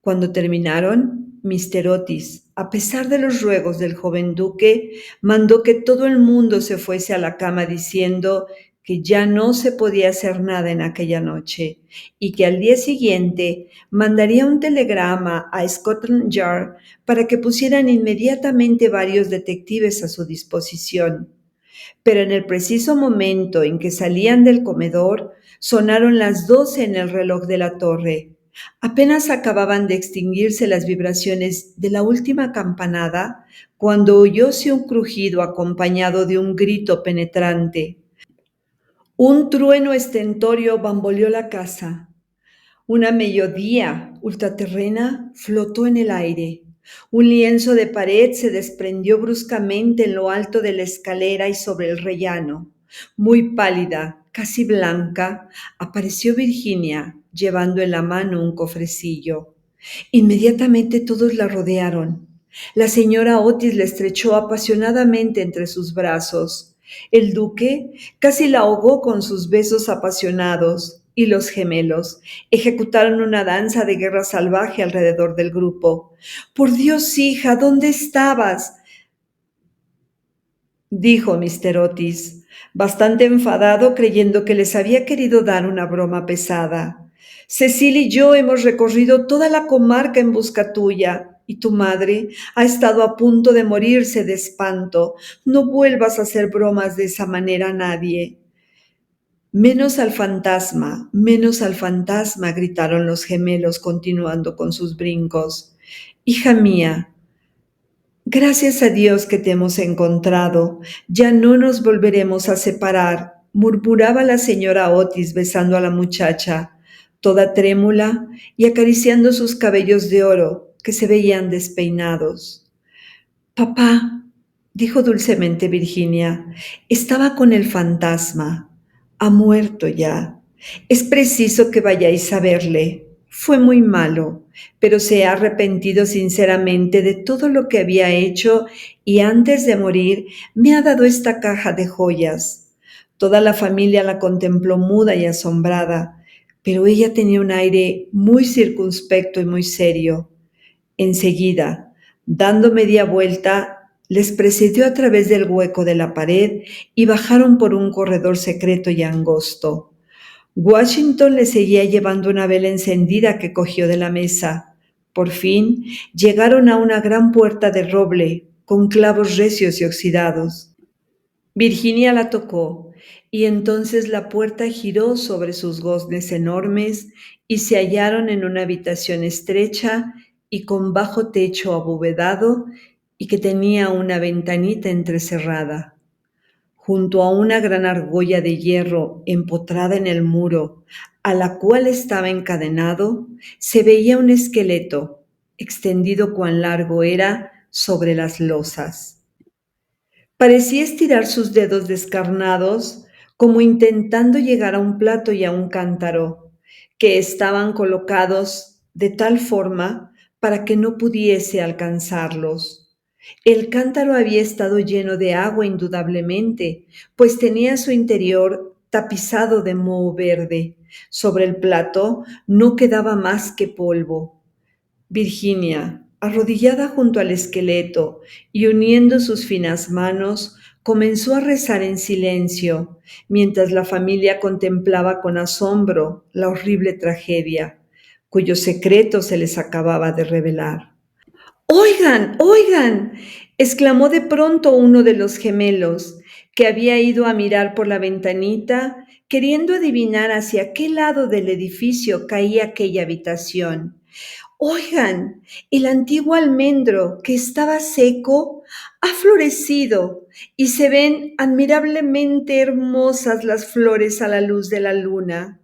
Cuando terminaron, Mr. Otis, a pesar de los ruegos del joven duque, mandó que todo el mundo se fuese a la cama diciendo que ya no se podía hacer nada en aquella noche y que al día siguiente mandaría un telegrama a Scotland Yard para que pusieran inmediatamente varios detectives a su disposición. Pero en el preciso momento en que salían del comedor, sonaron las 12 en el reloj de la torre. Apenas acababan de extinguirse las vibraciones de la última campanada cuando oyóse un crujido acompañado de un grito penetrante. Un trueno estentorio bamboleó la casa. Una melodía ultraterrena flotó en el aire. Un lienzo de pared se desprendió bruscamente en lo alto de la escalera y sobre el rellano. Muy pálida, casi blanca, apareció Virginia, llevando en la mano un cofrecillo. Inmediatamente todos la rodearon. La señora Otis la estrechó apasionadamente entre sus brazos. El duque casi la ahogó con sus besos apasionados y los gemelos ejecutaron una danza de guerra salvaje alrededor del grupo. «Por Dios, hija, ¿dónde estabas?», dijo Mr. Otis, bastante enfadado, creyendo que les había querido dar una broma pesada. «Cecil y yo hemos recorrido toda la comarca en busca tuya, y tu madre ha estado a punto de morirse de espanto. No vuelvas a hacer bromas de esa manera a nadie». Menos al fantasma», gritaron los gemelos, continuando con sus brincos. «Hija mía, gracias a Dios que te hemos encontrado. Ya no nos volveremos a separar», murmuraba la señora Otis besando a la muchacha, toda trémula y acariciando sus cabellos de oro que se veían despeinados. «Papá», dijo dulcemente Virginia, «estaba con el fantasma. Ha muerto ya. Es preciso que vayáis a verle. Fue muy malo, pero se ha arrepentido sinceramente de todo lo que había hecho y antes de morir me ha dado esta caja de joyas». Toda la familia la contempló muda y asombrada, pero ella tenía un aire muy circunspecto y muy serio. Enseguida, dando media vuelta, les precedió a través del hueco de la pared y bajaron por un corredor secreto y angosto. Washington le seguía llevando una vela encendida que cogió de la mesa. Por fin llegaron a una gran puerta de roble, con clavos recios y oxidados. Virginia la tocó, y entonces la puerta giró sobre sus goznes enormes y se hallaron en una habitación estrecha y con bajo techo abovedado y que tenía una ventanita entrecerrada. Junto a una gran argolla de hierro empotrada en el muro, a la cual estaba encadenado, se veía un esqueleto, extendido cuán largo era, sobre las losas. Parecía estirar sus dedos descarnados, como intentando llegar a un plato y a un cántaro, que estaban colocados de tal forma para que no pudiese alcanzarlos. El cántaro había estado lleno de agua indudablemente, pues tenía su interior tapizado de moho verde. Sobre el plato no quedaba más que polvo. Virginia, arrodillada junto al esqueleto y uniendo sus finas manos, comenzó a rezar en silencio, mientras la familia contemplaba con asombro la horrible tragedia, cuyo secreto se les acababa de revelar. «¡Oigan, oigan!», exclamó de pronto uno de los gemelos, que había ido a mirar por la ventanita, queriendo adivinar hacia qué lado del edificio caía aquella habitación. «Oigan, el antiguo almendro que estaba seco ha florecido y se ven admirablemente hermosas las flores a la luz de la luna».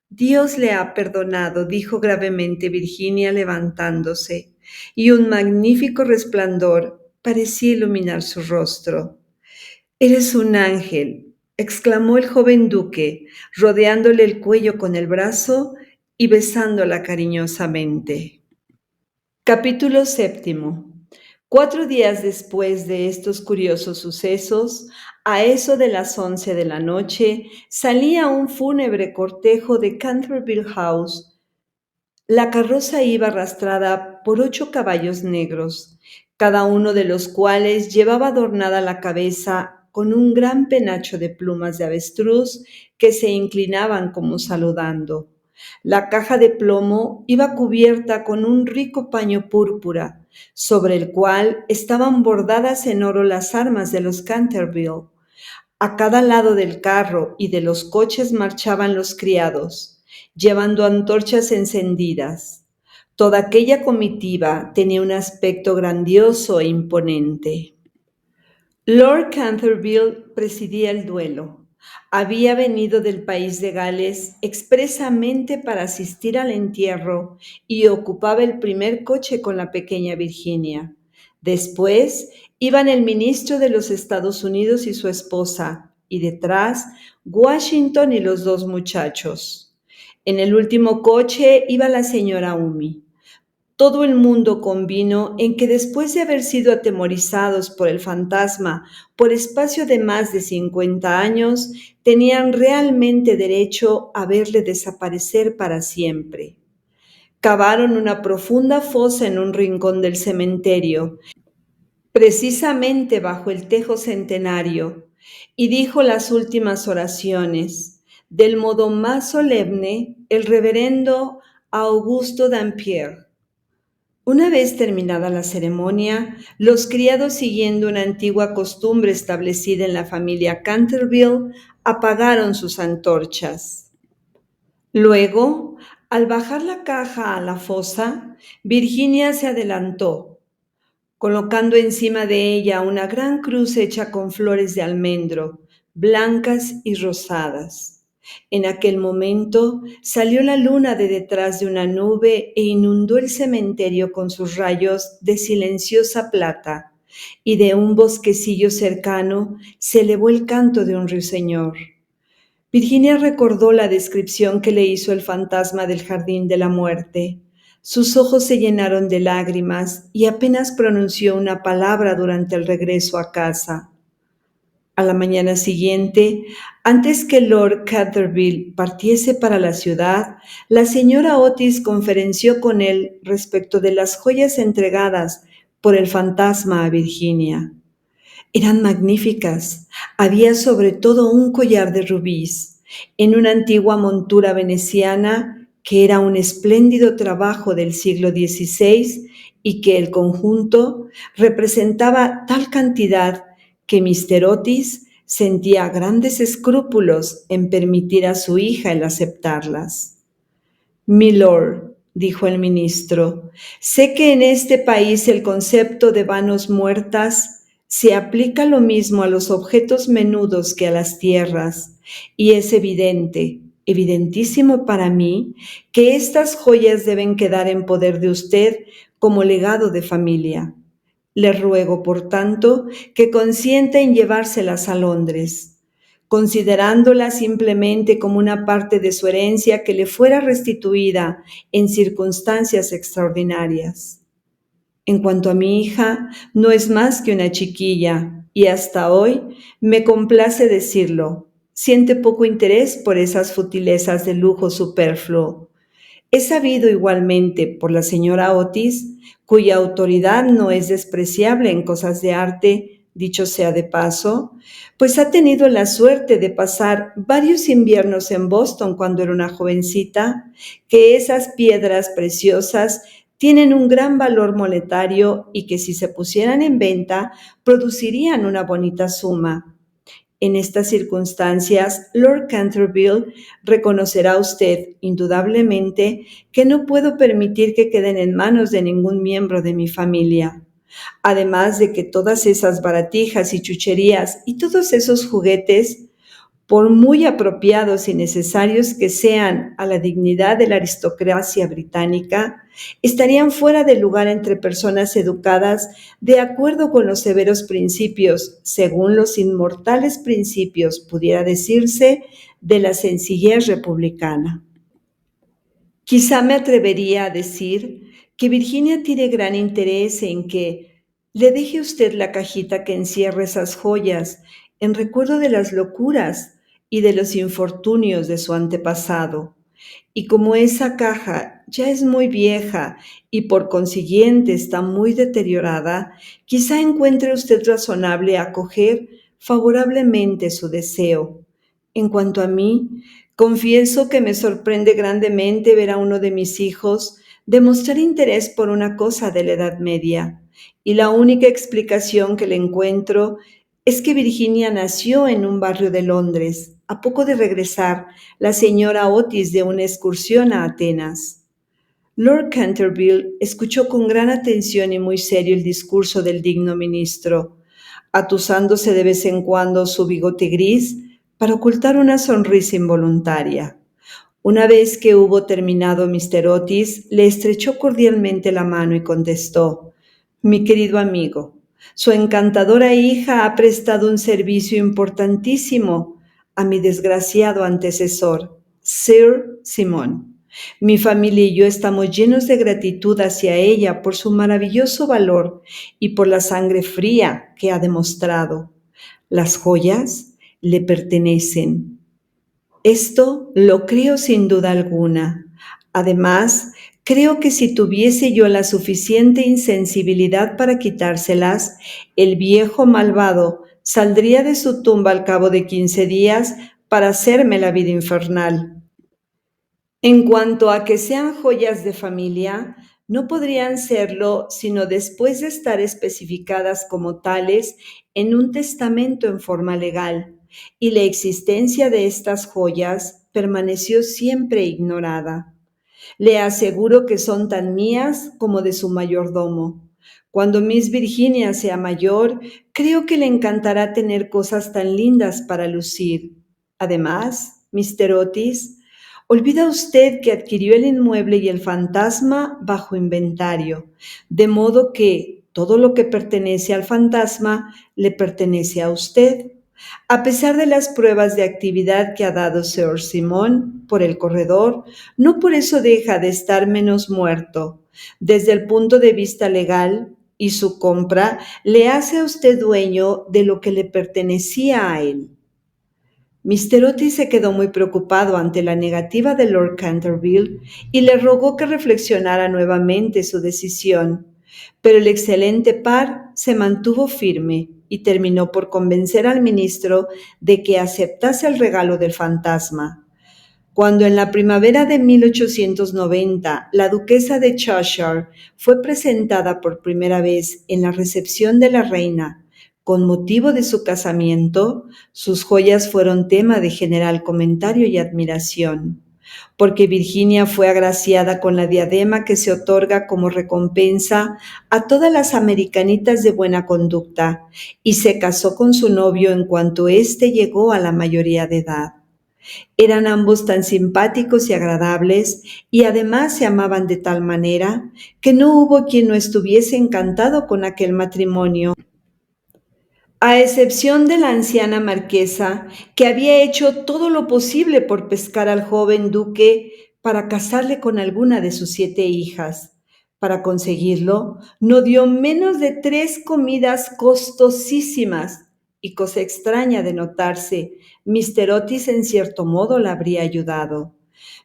«Dios le ha perdonado», dijo gravemente Virginia levantándose, y un magnífico resplandor parecía iluminar su rostro. «Eres un ángel», exclamó el joven duque, rodeándole el cuello con el brazo y besándola cariñosamente. Capítulo séptimo. 4 días después de estos curiosos sucesos, a eso de las 11 de la noche, salía un fúnebre cortejo de Canterville House. La carroza iba arrastrada por 8 caballos negros, cada uno de los cuales llevaba adornada la cabeza con un gran penacho de plumas de avestruz que se inclinaban como saludando. La caja de plomo iba cubierta con un rico paño púrpura, sobre el cual estaban bordadas en oro las armas de los Canterville. A cada lado del carro y de los coches marchaban los criados, llevando antorchas encendidas. Toda aquella comitiva tenía un aspecto grandioso e imponente. Lord Canterville presidía el duelo. Había venido del país de Gales expresamente para asistir al entierro y ocupaba el primer coche con la pequeña Virginia. Después iban el ministro de los Estados Unidos y su esposa, y detrás Washington y los 2 muchachos. En el último coche iba la señora Umi. Todo el mundo convino en que después de haber sido atemorizados por el fantasma por espacio de más de 50 años, tenían realmente derecho a verle desaparecer para siempre. Cavaron una profunda fosa en un rincón del cementerio, precisamente bajo el tejo centenario, y dijo las últimas oraciones. Del modo más solemne, el reverendo Augusto Dampierre. Una vez terminada la ceremonia, los criados, siguiendo una antigua costumbre establecida en la familia Canterville, apagaron sus antorchas. Luego, al bajar la caja a la fosa, Virginia se adelantó, colocando encima de ella una gran cruz hecha con flores de almendro, blancas y rosadas. En aquel momento salió la luna de detrás de una nube e inundó el cementerio con sus rayos de silenciosa plata, y de un bosquecillo cercano se elevó el canto de un ruiseñor. Virginia recordó la descripción que le hizo el fantasma del jardín de la muerte. Sus ojos se llenaron de lágrimas y apenas pronunció una palabra durante el regreso a casa. A la mañana siguiente, antes que Lord Canterville partiese para la ciudad, la señora Otis conferenció con él respecto de las joyas entregadas por el fantasma a Virginia. Eran magníficas. Había sobre todo un collar de rubíes en una antigua montura veneciana que era un espléndido trabajo del siglo XVI y que el conjunto representaba tal cantidad que Mr. Otis sentía grandes escrúpulos en permitir a su hija el aceptarlas. «Milord», dijo el ministro, «sé que en este país el concepto de manos muertas se aplica lo mismo a los objetos menudos que a las tierras, y es evidente, evidentísimo para mí, que estas joyas deben quedar en poder de usted como legado de familia. Le ruego, por tanto, que consienta en llevárselas a Londres, considerándolas simplemente como una parte de su herencia que le fuera restituida en circunstancias extraordinarias. En cuanto a mi hija, no es más que una chiquilla, y hasta hoy, me complace decirlo, siente poco interés por esas futilezas de lujo superfluo. He sabido igualmente por la señora Otis, cuya autoridad no es despreciable en cosas de arte, dicho sea de paso, pues ha tenido la suerte de pasar varios inviernos en Boston cuando era una jovencita, que esas piedras preciosas tienen un gran valor monetario y que si se pusieran en venta producirían una bonita suma. En estas circunstancias, Lord Canterville reconocerá usted, indudablemente, que no puedo permitir que queden en manos de ningún miembro de mi familia. Además de que todas esas baratijas y chucherías y todos esos juguetes, por muy apropiados y necesarios que sean a la dignidad de la aristocracia británica, estarían fuera de lugar entre personas educadas de acuerdo con los severos principios, según los inmortales principios, pudiera decirse, de la sencillez republicana. Quizá me atrevería a decir que Virginia tiene gran interés en que le deje usted la cajita que encierra esas joyas en recuerdo de las locuras y de los infortunios de su antepasado. Y como esa caja ya es muy vieja y por consiguiente está muy deteriorada, quizá encuentre usted razonable acoger favorablemente su deseo. En cuanto a mí, confieso que me sorprende grandemente ver a uno de mis hijos demostrar interés por una cosa de la Edad Media, y la única explicación que le encuentro es que Virginia nació en un barrio de Londres, a poco de regresar la señora Otis de una excursión a Atenas. Lord Canterville escuchó con gran atención y muy serio el discurso del digno ministro, atusándose de vez en cuando su bigote gris para ocultar una sonrisa involuntaria. Una vez que hubo terminado Mr. Otis, le estrechó cordialmente la mano y contestó: «Mi querido amigo, su encantadora hija ha prestado un servicio importantísimo a mi desgraciado antecesor, Sir Simon, Mi familia y yo estamos llenos de gratitud hacia ella por su maravilloso valor y por la sangre fría que ha demostrado. Las joyas le pertenecen. Esto lo creo sin duda alguna. Además, creo que si tuviese yo la suficiente insensibilidad para quitárselas, el viejo malvado saldría de su tumba al cabo de 15 días para hacerme la vida infernal. En cuanto a que sean joyas de familia, no podrían serlo sino después de estar especificadas como tales en un testamento en forma legal, y la existencia de estas joyas permaneció siempre ignorada. Le aseguro que son tan mías como de su mayordomo. Cuando Miss Virginia sea mayor, creo que le encantará tener cosas tan lindas para lucir. Además, Mr. Otis, olvida usted que adquirió el inmueble y el fantasma bajo inventario, de modo que todo lo que pertenece al fantasma le pertenece a usted. A pesar de las pruebas de actividad que ha dado Sir Simon por el corredor, no por eso deja de estar menos muerto. Desde el punto de vista legal, y su compra le hace a usted dueño de lo que le pertenecía a él. Mr. Otis se quedó muy preocupado ante la negativa de Lord Canterville y le rogó que reflexionara nuevamente su decisión, pero el excelente par se mantuvo firme y terminó por convencer al ministro de que aceptase el regalo del fantasma. Cuando en la primavera de 1890 la duquesa de Cheshire fue presentada por primera vez en la recepción de la reina con motivo de su casamiento, sus joyas fueron tema de general comentario y admiración, porque Virginia fue agraciada con la diadema que se otorga como recompensa a todas las americanitas de buena conducta y se casó con su novio en cuanto éste llegó a la mayoría de edad. Eran ambos tan simpáticos y agradables, y además se amaban de tal manera que no hubo quien no estuviese encantado con aquel matrimonio, a excepción de la anciana marquesa, que había hecho todo lo posible por pescar al joven duque para casarle con alguna de sus 7 hijas. Para conseguirlo, no dio menos de 3 comidas costosísimas, y cosa extraña de notarse, Mr. Otis en cierto modo la habría ayudado.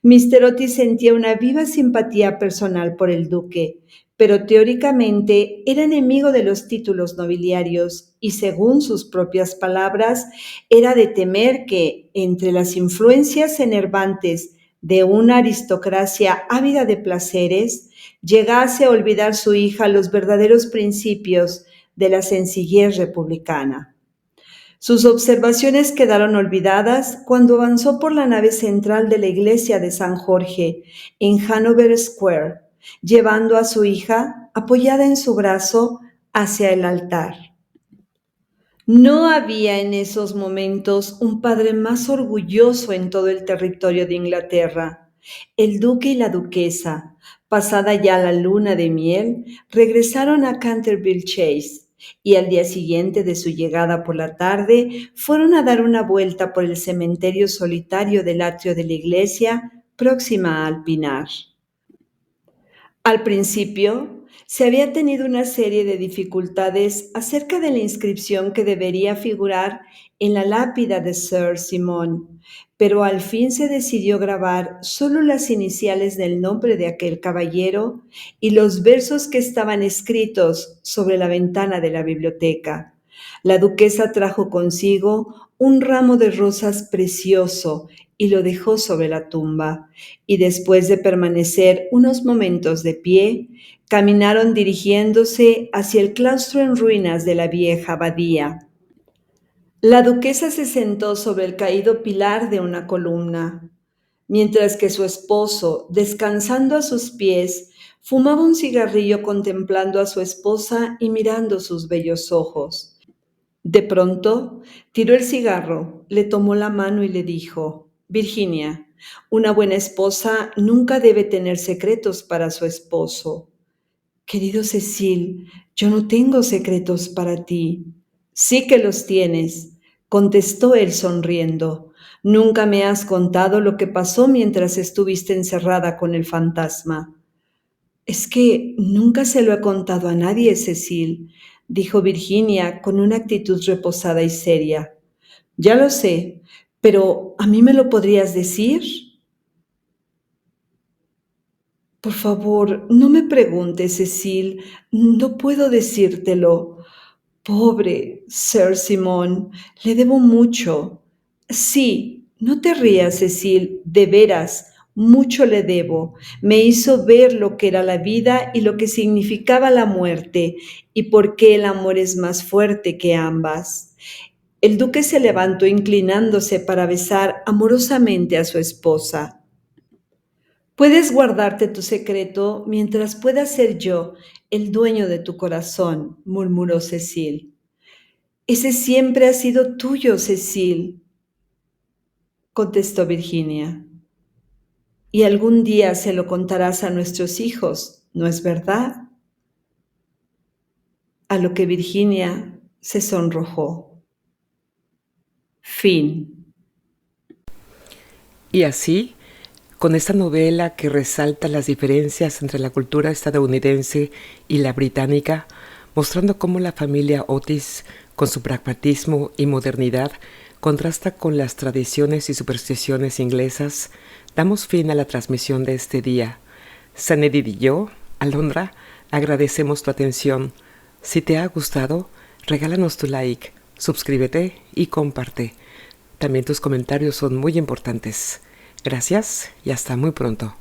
Mr. Otis sentía una viva simpatía personal por el duque, pero teóricamente era enemigo de los títulos nobiliarios y, según sus propias palabras, era de temer que, entre las influencias enervantes de una aristocracia ávida de placeres, llegase a olvidar su hija los verdaderos principios de la sencillez republicana. Sus observaciones quedaron olvidadas cuando avanzó por la nave central de la iglesia de San Jorge en Hanover Square, llevando a su hija apoyada en su brazo hacia el altar. No había en esos momentos un padre más orgulloso en todo el territorio de Inglaterra. El duque y la duquesa, pasada ya la luna de miel, regresaron a Canterville Chase y al día siguiente de su llegada por la tarde fueron a dar una vuelta por el cementerio solitario del atrio de la iglesia próxima al Pinar. Al principio, se había tenido una serie de dificultades acerca de la inscripción que debería figurar en la lápida de Sir Simon, pero al fin se decidió grabar solo las iniciales del nombre de aquel caballero y los versos que estaban escritos sobre la ventana de la biblioteca. La duquesa trajo consigo un ramo de rosas precioso y lo dejó sobre la tumba, y después de permanecer unos momentos de pie, caminaron dirigiéndose hacia el claustro en ruinas de la vieja abadía. La duquesa se sentó sobre el caído pilar de una columna, mientras que su esposo, descansando a sus pies, fumaba un cigarrillo contemplando a su esposa y mirando sus bellos ojos. De pronto, tiró el cigarro, le tomó la mano y le dijo: «Virginia, una buena esposa nunca debe tener secretos para su esposo». «Querido Cecil, yo no tengo secretos para ti». «Sí que los tienes», contestó él sonriendo. Nunca me has contado lo que pasó mientras estuviste encerrada con el fantasma. Es que nunca se lo he contado a nadie, Cecil, dijo Virginia con una actitud reposada y seria. Ya lo sé, pero ¿a mí me lo podrías decir? Por favor, no me preguntes, Cecil, no puedo decírtelo. Pobre Sir Simon, le debo mucho. Sí, no te rías, Cecil, de veras, mucho le debo. Me hizo ver lo que era la vida y lo que significaba la muerte, y por qué el amor es más fuerte que ambas. El duque se levantó inclinándose para besar amorosamente a su esposa. Puedes guardarte tu secreto mientras pueda ser yo el dueño de tu corazón, murmuró Cecil. Ese siempre ha sido tuyo, Cecil, contestó Virginia. Y algún día se lo contarás a nuestros hijos, ¿no es verdad? A lo que Virginia se sonrojó. Fin. Y así, con esta novela que resalta las diferencias entre la cultura estadounidense y la británica, mostrando cómo la familia Otis, con su pragmatismo y modernidad, contrasta con las tradiciones y supersticiones inglesas, damos fin a la transmisión de este día. Sanedid y yo, Alondra, agradecemos tu atención. Si te ha gustado, regálanos tu like, suscríbete y comparte. También tus comentarios son muy importantes. Gracias y hasta muy pronto.